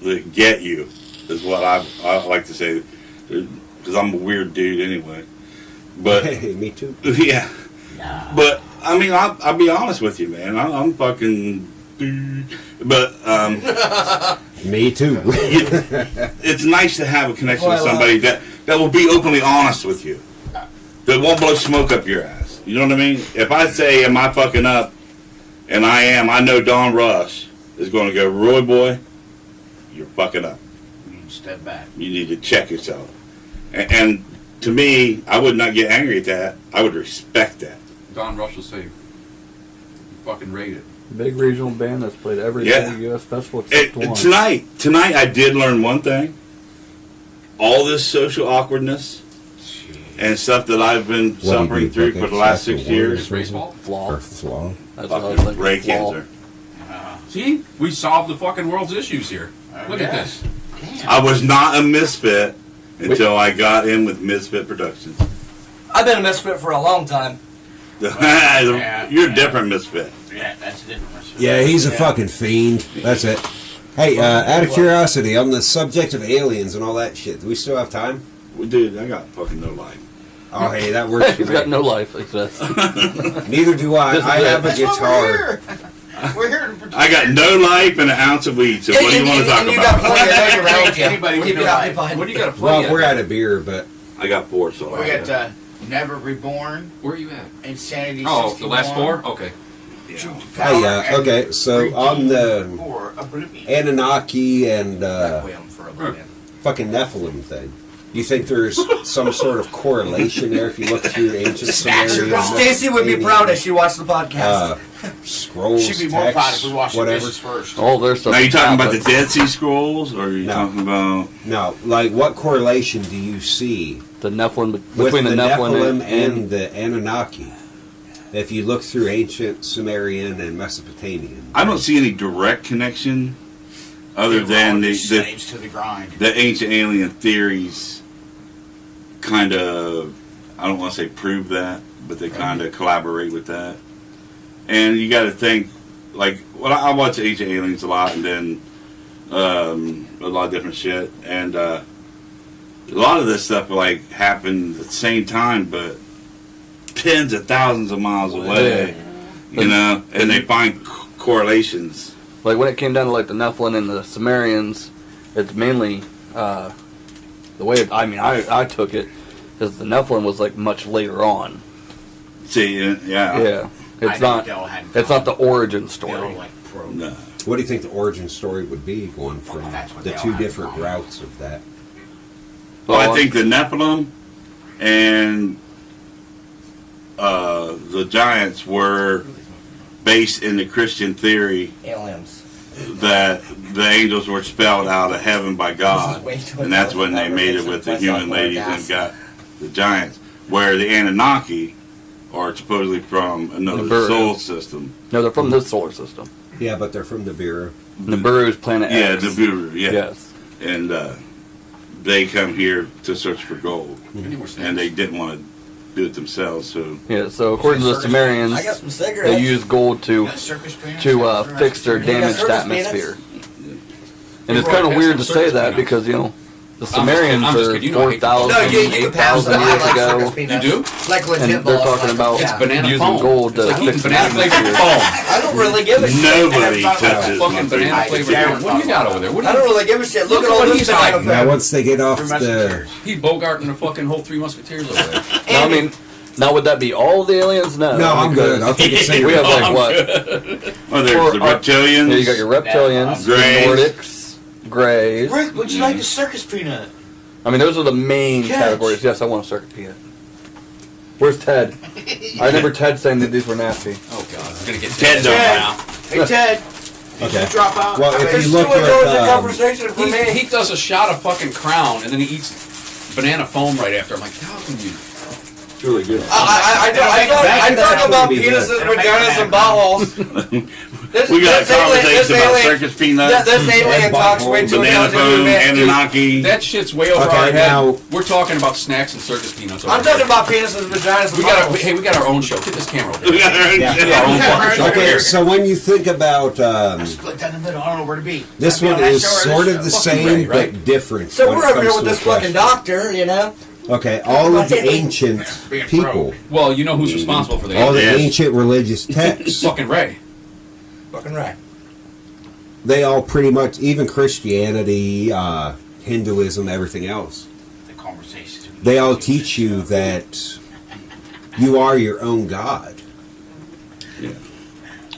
that get you, is what I like to say. Because I'm a weird dude anyway. But Hey, me too. yeah. But I mean, I'll be honest with you, man. I'm fucking. But Me too. it's nice to have a connection with somebody that will be openly honest with you. That won't blow smoke up your ass. You know what I mean? If I say, am I fucking up? And I am, I know Don Rush is going to go, Roy boy, you're fucking up. You need to step back. You need to check yourself. And to me, I would not get angry at that. I would respect that. Don Rush will say, you fucking rate it. Big regional band that's played every Yeah. U.S. festival except one. Tonight I did learn one thing. All this social awkwardness and stuff that I've been suffering through for the last 6 years. Ray's fault. Or Flaw. flaw. That's what I was Fucking thinking. Ray Flaw. cancer. See, we solved the fucking world's issues here. Look at yeah. this. I was not a misfit until I got in with Misfit Productions. I've been a misfit for a long time. You're a different misfit. Yeah, that's the difference. Yeah, he's a fucking fiend. That's it. Hey, out of curiosity, on the subject of aliens and all that shit, do we still have time? Well, dude, I got fucking no life. Oh, hey, that works for He's got me. no life, he says. Neither do I. This is I it. have a That's why guitar. we're here to protect. I got no life and an ounce of weed, so what do you want to talk And you got about? plenty of those around you. Anybody Keep with you no occupied. What do you got to play? Well, we're out of beer, but I got 4 songs. We got Never Reborn, Where are you at? Insanity. Oh, 61, the last 4? Okay. hey, okay. So on the Or Oblivion. Anunnaki and Requiem for Oblivion. fucking Nephilim thing, you think there's some sort of correlation there if you look through ancient Sumerian? Stacy would be proud if she watched the podcast. Scrolls, She'd be more proud if we texts, watched the whatever. dishes first. Oh, there's some. Now, you talking about the tablets. Dead Sea Scrolls, or are you No. talking about... No, like what correlation do you see The Nephilim, with between the the Nephilim and the Anunnaki? If you look through ancient Sumerian and Mesopotamian, I don't see any direct connection other than the slaves to the grind. ancient alien theories kind of, I don't want to say prove that, but they kind of collaborate with that. And you got to think, like, well, I watch Ancient Aliens a lot, and then a lot of different shit, and a lot of this stuff like happened at the same time, but tens of thousands of miles away, you know, and they find correlations. Like when it came down to like the Nephilim and the Sumerians, it's mainly the way I took it is the Nephilim was like much later on. See, Yeah, it's not the origin story. No. what do you think the origin story would be going from That's what the they all two have in different common. routes of that? Well, I think the Nephilim and the giants were based in the Christian theory Aliens. that the angels were expelled out of heaven by God, and that's when they made it with the human ladies and got the giants. Where the Anunnaki are supposedly from another Nibiru. solar system. No, they're from this solar system. Yeah, but they're from the Bureau. Nibiru's planet Yeah, X. Nibiru, yeah. Yes. And they come here to search for gold, Any more and they didn't want to do it themselves, so Yeah. So according to the Sumerians, I got some cigarettes. they used gold to fix their You got damaged circus atmosphere. And it's Roy, kind of pass weird to some say circus that peanuts. because, you know, the I'm just Sumerians kidding. are You know I hate 4,000, No, you can pass 8,000 them. I years like ago. circus peanuts. You do? Like legit And they're balls, talking like- about yeah. Banana using foam. gold to It's like eating fix banana flavored atmosphere. foam. I don't really give a shit. nobody And I touches my Fucking banana face. flavored foam. What do you got over there? What I do don't you? really give a shit. Look Look at at all what this he's banana hiding. Now, fat. once they get off Three the, Musketeers. He's bogarting the fucking whole Three Musketeers over there. Now, I mean, now would that be all the aliens? No. no, I'm good. I'll because take a We cigarette. have like what? Well, there's the reptilians. Yeah, you got your reptilians, the Greys. Nordics, Greys. Rick, would you like a circus peanut? I mean, those are the main Catch. categories. Yes, I want a circuit peanut. Where's Ted? I remember Ted saying that these were nasty. Oh God, we're gonna get Ted don't now. Hey, Ted. Did Okay. you drop out? Well, if There's you two look doors in at conversation for me. He does a shot of fucking Crown and then he eats banana foam right after. I'm like, how can you? It's really good. I talk about penises, vaginas, and buttholes. We got a conversation about circus peanuts, This alien talks way too banana much. foam, Anunnaki. That shit's way over Okay, our head. now- We're talking about snacks and circus peanuts. Over I'm talking here. about penises, vaginas, and We got our, buttholes. hey, we got our own show. Get this camera over We there. got our own Yeah. show. Our own fucking show over okay, here. so when you think about Split down the middle. I don't know where to be. this Should I be one on that is show or sort this of the show? same Fucking Ray, right? but different. So when we're it over here comes with to this the fucking question. doctor, you know? Okay, all of the ancient Being people, Well, you know who's responsible for the all the Yes. ancient religious texts, fucking Ray. Fucking right. they all pretty much, even Christianity, Hinduism, everything else, The conversation. they all teach you that you are your own God.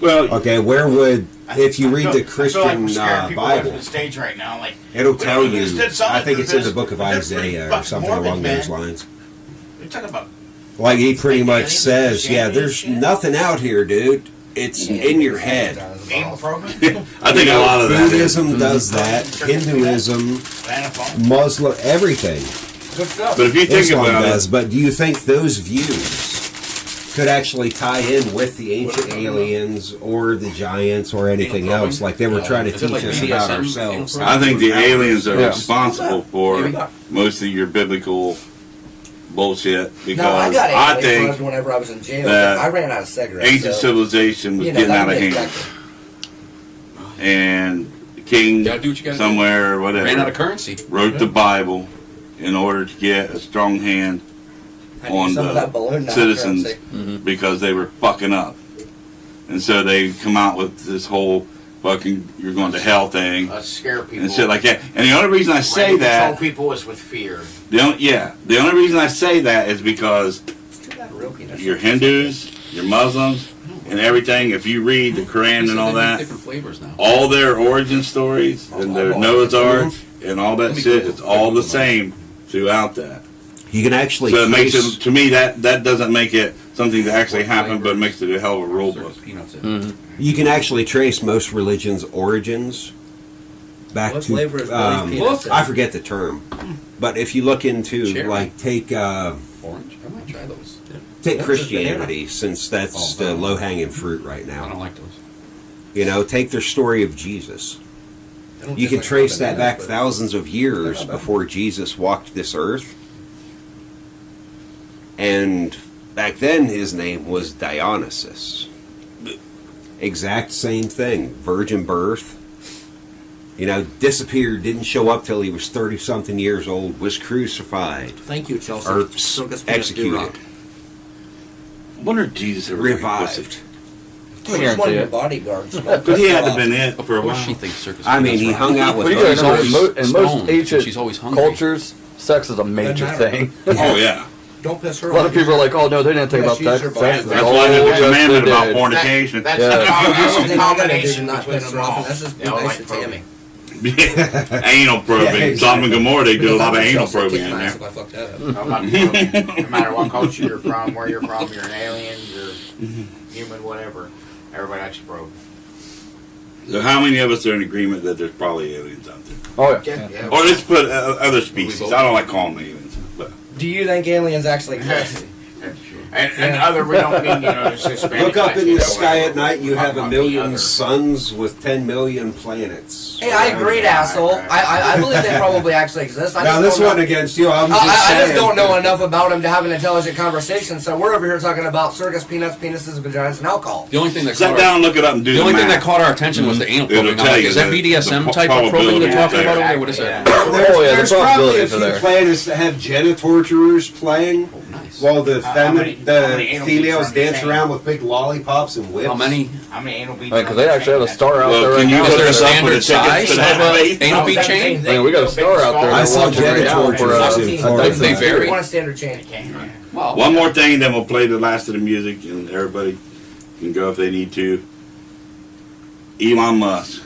Well, Okay, where would, if you read the I feel like Christian we're scaring people away Bible, from the stage right now. Like, it'll we tell don't you, understand something I think it's in because the book of they're pretty Isaiah or fucking something morbid, along those man. lines. We're talking about Like he pretty Like much aliens, says, yeah, Christianity there's shit? nothing out here, dude. It's in your head. anal probing, I think a lot of that is. Buddhism does that. Hinduism, Xenophone. Muslim, everything. Good stuff. But if you think Islam about does. it, But do you think those views could actually tie in with the ancient aliens or the giants or anything Anal else? Like they were trying to Is it teach like us BDSM, about anal ourselves. probing? I think the aliens are Yeah. responsible for Yeah. most of your biblical bullshit No, I because got I alien think drugs whenever I was in jail. that I ran out of cigarettes. ancient so, civilization was you know, getting that out of would be hand, expected. and the king Gotta do what you gotta do. somewhere or Ran out of whatever currency. wrote the Bible in order to get a strong hand I need on some of that the balloon now, citizens currency. because they were fucking up, and so they come out with this whole fucking "you're going to hell" thing Scare people. and shit like that. And the only reason I say Way to that, control people is with fear. the only reason I say that is because It's too bad real peanuts your are- Hindus, your Muslims, and everything, if you read the Quran and all They make that, different flavors now. all their origin stories and their Noah's Ark and all that shit, it's all the same throughout that. You can actually So it makes trace- it, to me, that doesn't make it something that actually happened, but it makes it a hell of a rule book. Peanuts in. Mm-hmm. you can actually trace most religions' origins back What to flavor is Billy's peanuts in? I forget the term, but if you look into Cherry. like take Orange? I might try those. take Yeah, Christianity, since that's Oh, the no. low hanging fruit right I don't now. like those. You know, take their story of Jesus. They don't You taste can like trace that bananas, back but- thousands of years before Jesus walked this earth. And back then his name was Dionysus. Exact same thing. Virgin birth. You know, disappeared, didn't show up till he was 30-something years old, was crucified, Thank you, Chelsea. or Circus peanuts do rock. executed, I wonder if Jesus ever revived. Dude, he's one of your bodyguards. Because he had to have been it Of for a course while. she thinks circus I mean, peanuts he rock. hung out with Well, you gotta know, always in most stoned, ancient she's always hungry. cultures, sex is a major Doesn't matter. thing. Oh, yeah. Don't piss her A lot of off. people are like, "Oh no, they didn't think Yeah, about she's sex." her Sex body. is That's all why there's a just commandment they about did. fornication. That's Yeah. a Something combination not between piss them her off, all. and that's just They all nice like to probing. Tammy. Anal probing. Yeah, exactly. Sodom and Gomorrah, they do a lot of anal Chelsea probing kicked in my ass there. if I fucked that up. No matter what culture you're from, where you're from, you're an alien, you're human, whatever. Everybody likes to probe. So how many of us are in agreement that there's probably aliens out there? Oh yeah. Yeah, yeah. Or let's put other species. I don't like calling them aliens. But Do you think aliens actually exist? And other, we don't mean, just Hispanic. Look up in Latino, the sky whatever. at night, you We're have talking a about million the other. suns with 10 million planets. Hey, I agreed, asshole. right. I believe they probably actually exist. I Now, just this don't know- one against you, I'm just I saying. just don't know enough about them to have an intelligent conversation. So we're over here talking about circus peanuts, penises, vaginas, and alcohol. The only thing that sit caught down our, and look it up and do the only thing that math. caught our attention was the anal It'll probing. I'm tell like, you is that the BDSM pro- type of probing probability they're talking is about over there. there? What is that? There's, Oh, yeah, the there's probably a possibilities are few there. planets that have genitorturers playing Oh, nice. while the, How many anal beads females are on the dance chain? around with big lollipops and whips. How many? How many anal beads? Because they actually have a star out Well, there can right you now. Is put there a us up with standard a ticket size to of that a place? anal bead chain? Man, we got a star out there. I saw watching right now genitorturers for, in They Florida. They vary. Want a standard chain. Well, One more thing, then we'll play the last of the music, and everybody can go if they need to. Elon Musk,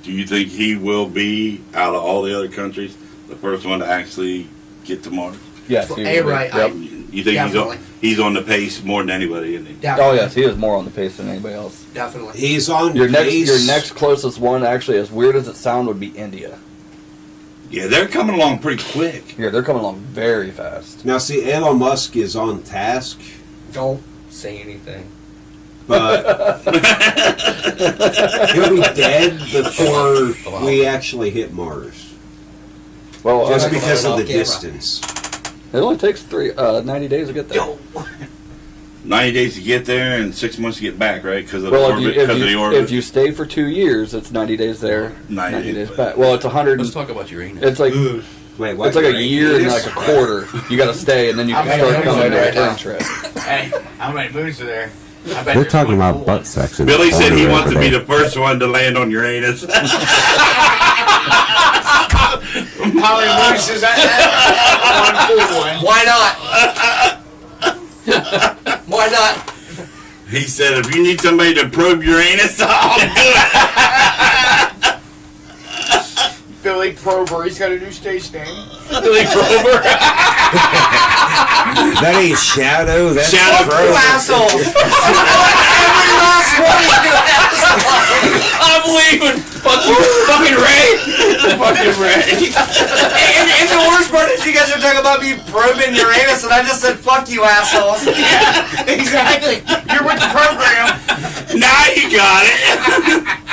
do you think he will be, out of all the other countries, the first one to actually get to Mars? Yes, he Hey, will be. right, Yep. You think Definitely. he's on the pace more than anybody, isn't he? Oh Definitely. yes, he is more on the pace than anybody else. Definitely. He's on Your pace. next closest one, actually, as weird as it sounds, would be India. Yeah, they're coming along pretty quick. Yeah, they're coming along very fast. Now, see, Elon Musk is on task, Don't say anything. but he'll be dead before we actually hit Mars. Well, Just like because of off the camera. distance. it only takes 90 days to get there. 90 days to get there and 6 months to get back, right? Because of the Well, orbit. Because of the orbit. if you stay for 2 years, it's 90 days there, 90 90 days days back. Well, it's 100. let's talk about your anus. It's like Wait, what? It's like a year and like a quarter. You got to stay, and then you I'm can gonna start go coming there to a right return trip. Hey, how many moons are there? I bet We're there's talking one about full butt one. sex. in Billy said he Florida wants to be today. the first one to land on your anus. How many moons is that? One full one. Why not? Why not? He said, if you need somebody to probe your anus, I'll do it. Billy Prober, he's got a new stage name. Billy Prober. That ain't Shadow. That's Shadow Crow. You assholes! Every last one of you assholes! I'm leaving. Fucking Ray. Fucking Ray. And the worst part is you guys are talking about me probing your anus, and I just said, fuck you assholes. Exactly. You're with the program. Now you got it.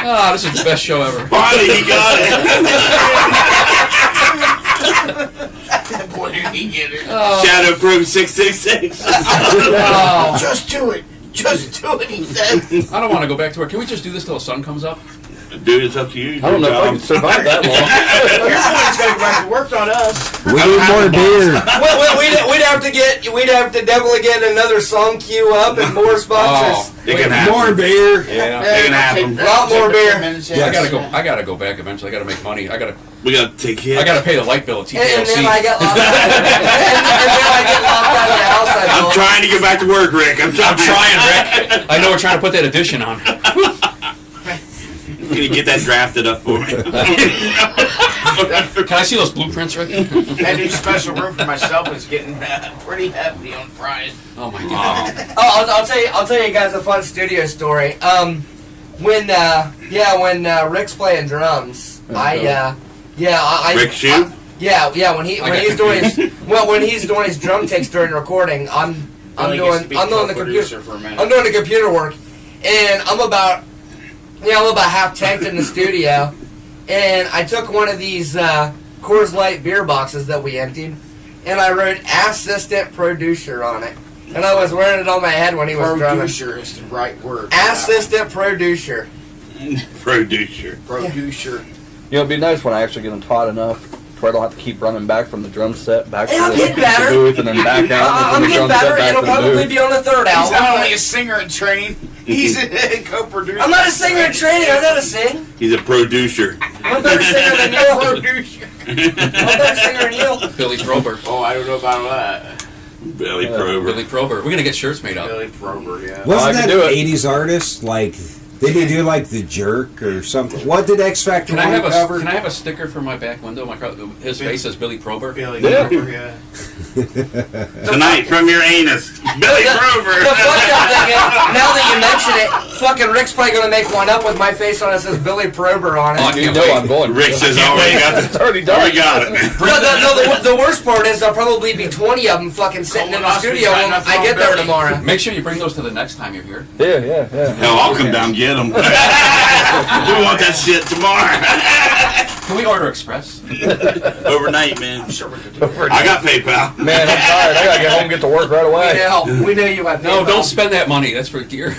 Ah, this is the best show ever. Finally, he got it. Boy, did he get it. Shadow Probe 666. Oh. Just do it. Just do it, he said. I don't want to go back to work. Can we just do this till the sun comes up? Dude, it's up to you. I don't know if I can survive that long. Your boy's got to go back to work, not us. We need more beer. Well, we'd have to definitely get another song queue up and more sponsors. It can happen. More beer. Yeah, it can happen. A lot more beer. Yeah. I gotta go back eventually. I gotta make money. We got to take hits. I gotta pay the light bill at And then TKLC. I get locked out. And then I get locked out of the house. I'm trying to get back to work, Rick. I'm I'm trying, Rick. I know we're trying to put that addition on. Can you get that drafted up for me? Can I see those blueprints, Rick? That new special room for myself is getting pretty hefty on price. Oh my god. Oh, I'll tell you guys a fun studio story. When Rick's playing drums, I Rick Shue? when he's doing his drum takes during recording, I'm doing the computer. For a minute. I'm doing the computer work, and I'm about half tanked in the studio, and I took one of these Coors Light beer boxes that we emptied, and I wrote "assistant producer" on it, and I was wearing it on my head when he was drumming. Producer is the right word. Assistant producer. Producer. Producer. You know, it'd be nice when I actually get them taught enough to where I don't have to keep running back from the drum set back Hey, to I'm the getting better. booth and then back out I'm from the getting drum better. set back It'll to the probably booth. be on the third He's album. not only a singer in training, he's a co-producer. I'm not a singer in training. I gotta sing. He's a producer. I'm a better singer than you. Producer. I'm a better singer than you. Billy Prober. Oh, I don't know about that. Billy Prober. Billy Prober. We're gonna get shirts made up. Billy Prober, yeah. Well, I Wasn't can that do an it. 80s artist? Like, did he do like The Jerk or something? What did X Factor Can I have cover? Can I have a sticker for my back window? His face says Billy Prober. Billy Yeah. Prober, yeah. Tonight from your anus. Billy The Prober. fucked up thing is, now that you mention it, fucking Rick's probably gonna make one up with my face on it. Says Billy Prober on Oh, it. I You can't know wait. I'm going. Rick says, already got It's already done. Already got it, man. No, the worst part is there'll probably be 20 of them fucking sitting in the Colonoscopy studio got when enough I get there Billy. tomorrow. Make sure you bring those to the next time you're here. Yeah. Hell, I'll come down and get them. We want that shit tomorrow. Can we order express? Overnight, man. Sure we could do that. I got PayPal. Man, I'm tired. I gotta get home and get to work right away. We know you have No, PayPal. don't spend that money. That's for gear.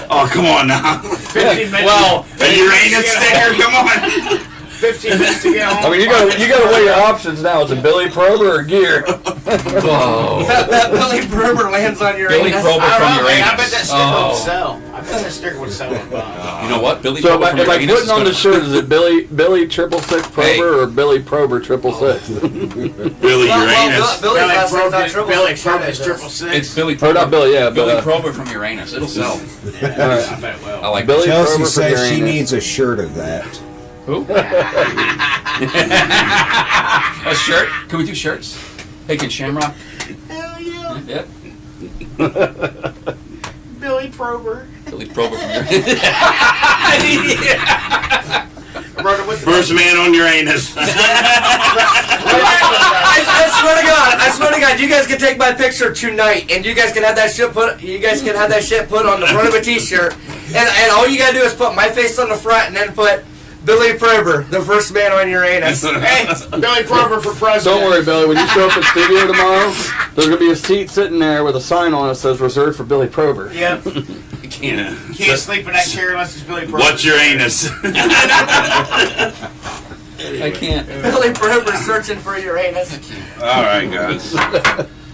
Oh, come on now. 15 minutes. Well, A Uranus sticker, come on. 15 minutes to get home. I mean, you gotta weigh your options now. Is it Billy Prober or Gear? Whoa. That Billy Prober lands on your Billy anus. Prober I from don't know, man. I Uranus. bet that sticker Oh. would sell. I bet that sticker would sell on Bond. You know what? Billy So Prober from if I Uranus putting on the is shirt, is it Billy 666 Prober Hey. or Billy Prober 666? Billy Well, Uranus. Billy's last name's not triple Billy six, Prober it is is. 666. It's Billy Or Prober. not Billy, yeah, Billy but Prober from Uranus. It'll sell. all right. I bet it will. I like Billy Chelsea Prober from says she Uranus. needs a shirt of that. Who? A shirt? Can we do shirts? Hey, can Shamrock? Hell yeah. Yep. Billy Prober. Billy Prober from Uranus. Wrote it with the First man on Uranus. I swear to God, you guys can take my picture tonight, and you guys can have that shit put. You guys can have that shit put on the front of a T-shirt, and all you gotta do is put my face on the front, and then put Billy Prober, the first man on Uranus. Hey, Billy Prober for president. Don't worry, Billy. When you show up at studio tomorrow, there's gonna be a seat sitting there with a sign on it that says "Reserved for Billy Prober." Yep. You can't. Can't sleep in that chair unless it's Billy Prober. What's your anus? I can't. Billy Brober's searching for Uranus. All right, guys.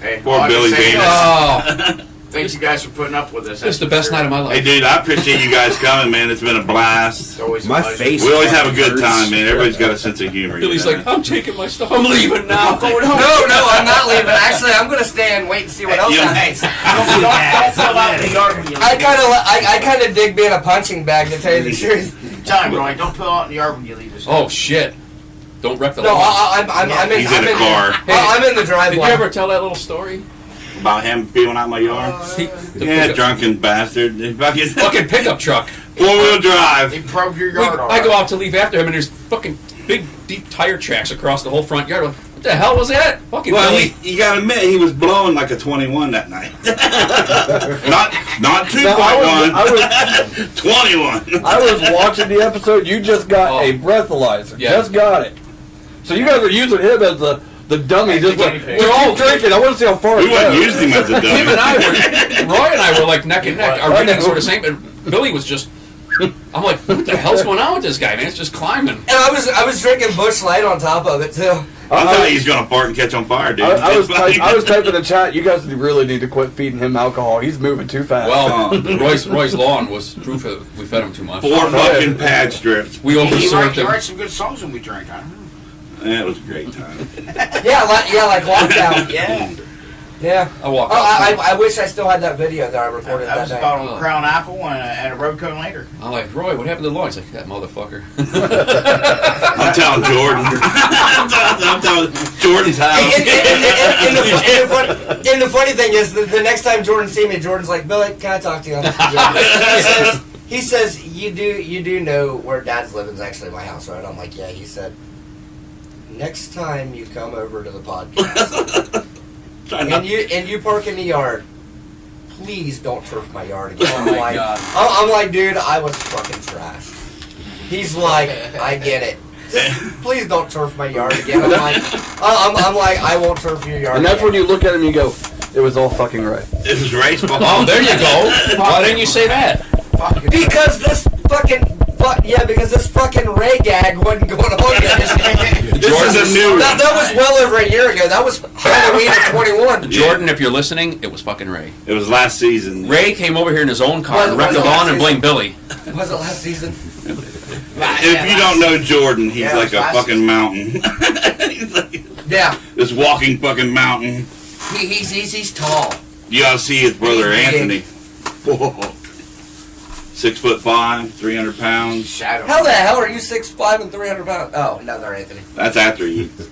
Hey, Poor all I can Billy say is, Venus. Oh, thanks you guys for putting up with us. it's the best night of my Hey, life. dude, I appreciate you guys coming, man. It's been a blast. It's always a My pleasure. face. We always have a good hurts. time, man. Everybody's got a sense of humor. Billy's you know? like, I'm taking my stuff. I'm leaving now. I'm going home. No, I'm not leaving. Actually, I'm gonna stay and wait and see what else you- happens. Don't fill out the yard when you leave. I kind of dig being a punching bag, to tell you the truth. Tell him, Roy, don't fill out in the yard when you leave this. Oh shit! Don't wreck the No, lawn. I'm in. He's in I'm a car. I'm in the driveway. Did you ever tell that little story? About him peeling out my yard. The Yeah, pickup- drunken bastard. fucking pickup truck. Four-wheel drive. He probed your yard all I go right. out to leave after him, and there's fucking big, deep tire tracks across the whole front yard. What the hell was that? Fucking Well, Billy. you gotta admit, he was blowing like a 21 that night. not 2.1, I 21. I was watching the episode. You just got a breathalyzer. Yeah. Just got it. So you guys are using him as the dummy. Just like, guinea pig. we're all drinking. I want to see how far We it wouldn't goes. use him as a dummy. Him and I were, Roy and I were like neck and neck. Our ratings were the same, and Billy was just. I'm like, what the hell's going on with this guy, man? It's just climbing. And I was drinking Bush Light on top of it too. I thought he was gonna fart and catch on fire, dude. I was That's I was typing in the chat. You guys really need to quit feeding him alcohol. He's moving too fast. Well, Roy's lawn was proof that we fed him too much. 4 fucking pad strips. We He overserved writes him. some good songs when we drink. I don't know. Yeah, it was a great time. Like lockdown. Yeah. Yeah. I walked Oh, out. I wish I still had that video that I recorded That that was day. about a Crown Apple and a road cone later. I'm like, Roy, what happened to the lawn? He's like, that motherfucker. I'm telling Jordan. I'm telling Jordan's house. And the funny thing is, the next time Jordan sees me, Jordan's like, Billy, can I talk to you? He says, you do know where Dad's living is actually my house, right? I'm like, yeah. He said, next time you come over to the podcast and you park in the yard, please don't turf my yard again. Oh my God. I'm like, dude, I was fucking trash. He's like, I get it. Just please don't turf my yard again. I'm like, I won't turf your yard. and that's again. when you look at him and you go, it was all fucking right. It was race ball. Oh, there you go. Why didn't you say that? Because this fucking Ray gag wasn't going on yet. This is a new That was well over a year ago. That was Halloween of 21. Jordan, if you're listening, it was fucking Ray. It was last season. Ray came over here in his own car, Was- wrecked was the it lawn, last and blamed Billy. Was it last season? If you don't know Jordan, he's Yeah, like a last fucking mountain. He's like Yeah. this walking fucking mountain. He's tall. You gotta see his brother He's Anthony. big. Whoa. 6'5", 300 pounds. Shadow. How the hell are you 6'5" and 300 pounds? Oh, another Anthony. That's after he eats.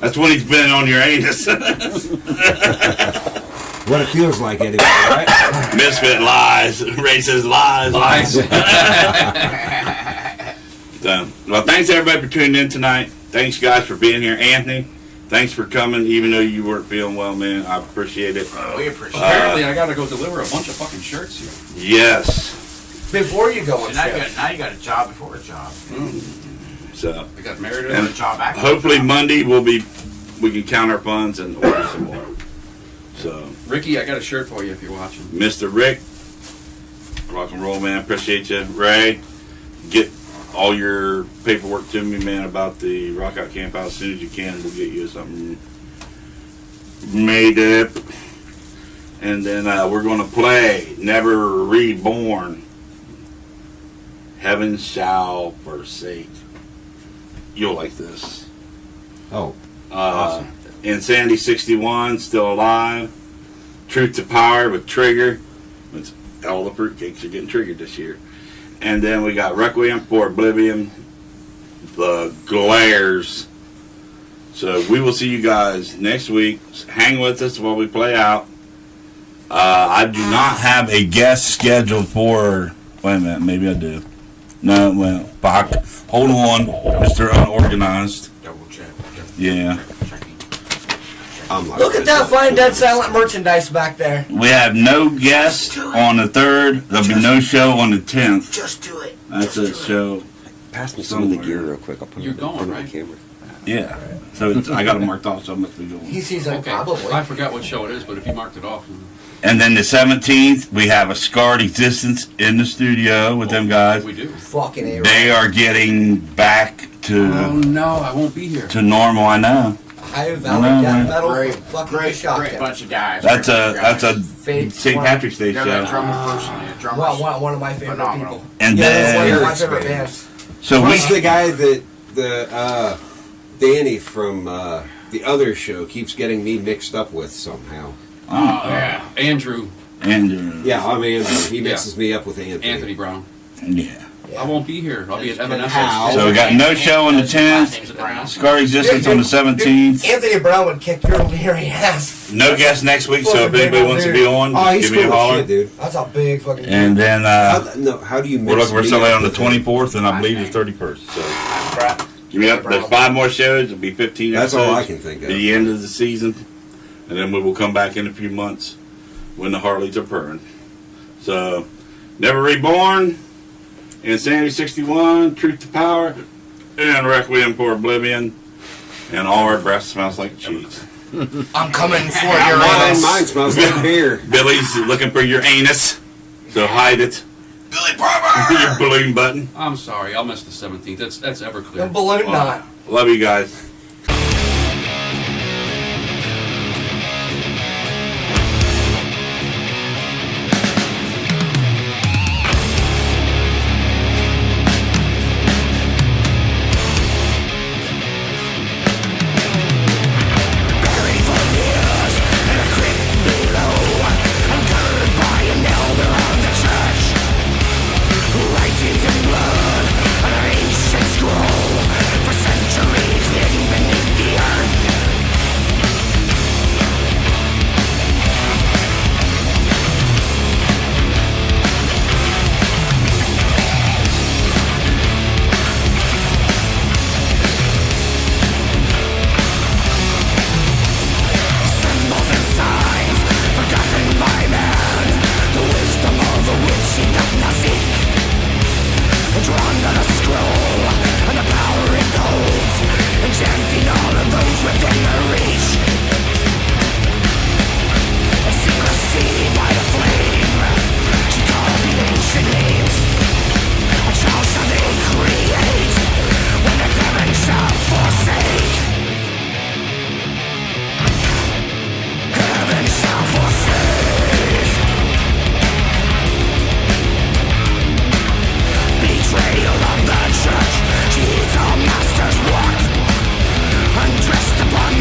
That's when he's been on your anus. What it feels like anyway, right? Misfit lies. Ray says lies. Lies. So, well, thanks everybody for tuning in tonight. Thanks guys for being here. Anthony, thanks for coming, even though you weren't feeling well, man. I appreciate it. We appreciate Apparently, I gotta go deliver a bunch of fucking shirts here. Yes. Before you go on it. Now shift. you got a job before a job. So, I got married. And A job after hopefully a job. Monday we can count our funds and order some more. So, Ricky, I got a shirt for you if you're watching. Mr. Rick, rock and roll, man. Appreciate you. Ray, get all your paperwork to me, man, about the Rock Out Camp Out as soon as you can. We'll get you something made up. And then we're going to play Never Reborn. Heaven Shall Forsake. You'll like this. Oh, Awesome. Insanity 61, Still Alive. Truth to Power with Trigger. It's all the fruitcakes are getting triggered this year. And then we got Requiem for Oblivion, The Glares. So we will see you guys next week. Hang with us while we play out. I do not have a guest scheduled for. Wait a minute, maybe I do. No, well, fuck. Hold on, Mr. Unorganized. Double check. Yeah. I'm like, Look at that fine Dead Silent merchandise back there. We have no guest on the 3rd. There'll be no show on the 10th. Just do it. That's a show. pass me some of the gear real quick. I'll put You're it going, on right? the camera. Yeah. So it's, I got it marked off, so I must be going. He sees like Okay. probably. I forgot what show it is, but if you marked it off. And then the 17th, we have a Scarred Existence in the studio with them guys. We do. Fucking A. They are getting back Oh no, I won't be here. to normal. I know. High No, Valley Death man. Metal Great, fucking great, shocked great him. bunch of guys. That's a Fate, St. Patrick's Day Yeah, that show. drummer person, yeah, drummer. one of my favorite Phenomenal. people. And Yeah, that's one then of my Eric's favorite band. bands. so we Who's the guy that Danny from the other show keeps getting me mixed up with somehow? Oh, yeah. Andrew, and Yeah, I'm Andrew. He mixes me up with Anthony. Anthony Brown. yeah. I won't be here. I'll be at How? Evanescence. So we got no show on the His last 10th. name's Brown. Scar Existence on the 17th. Anthony Brown would kick your leery ass. No guest next week, so if anybody wants to be on, Oh, he's give me a cool as holler. shit, dude. That's a big fucking. And then How do you mix we're looking for me somebody up on the with him? 24th, and I believe the 31st. So Crap. give me up. There's 5 more shows. It'll be 15 That's episodes. all I can think of. At the end of the season, and then we will come back in a few months when the Harleys are purring. So, Never Reborn, Insanity 61, Truth to Power, and Requiem for Oblivion, and All Our Breath Smells Like Cheese. I'm coming for your ass. Mine smells like beer. Billy's looking for your anus, so hide it. Billy Barber! Your balloon button. I'm sorry, I'll miss the 17th. That's ever clear. The balloon knot. Love you guys. Undressed upon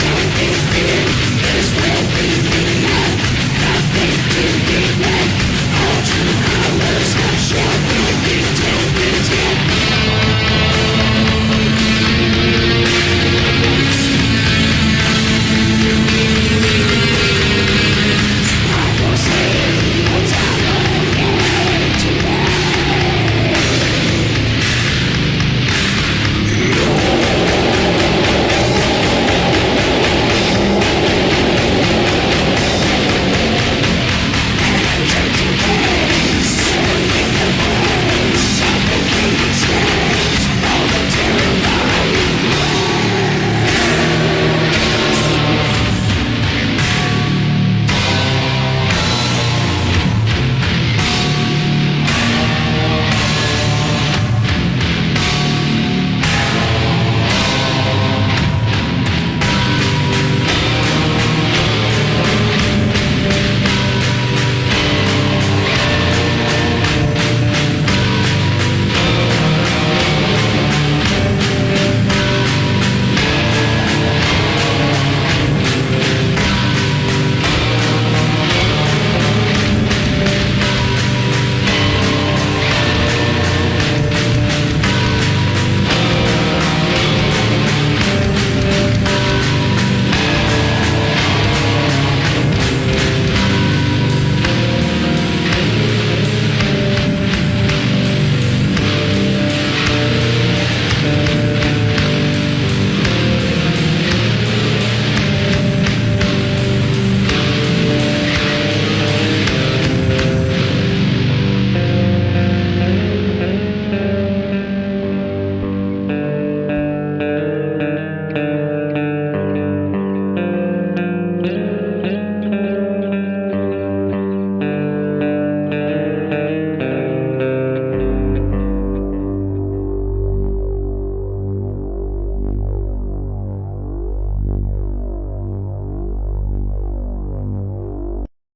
It's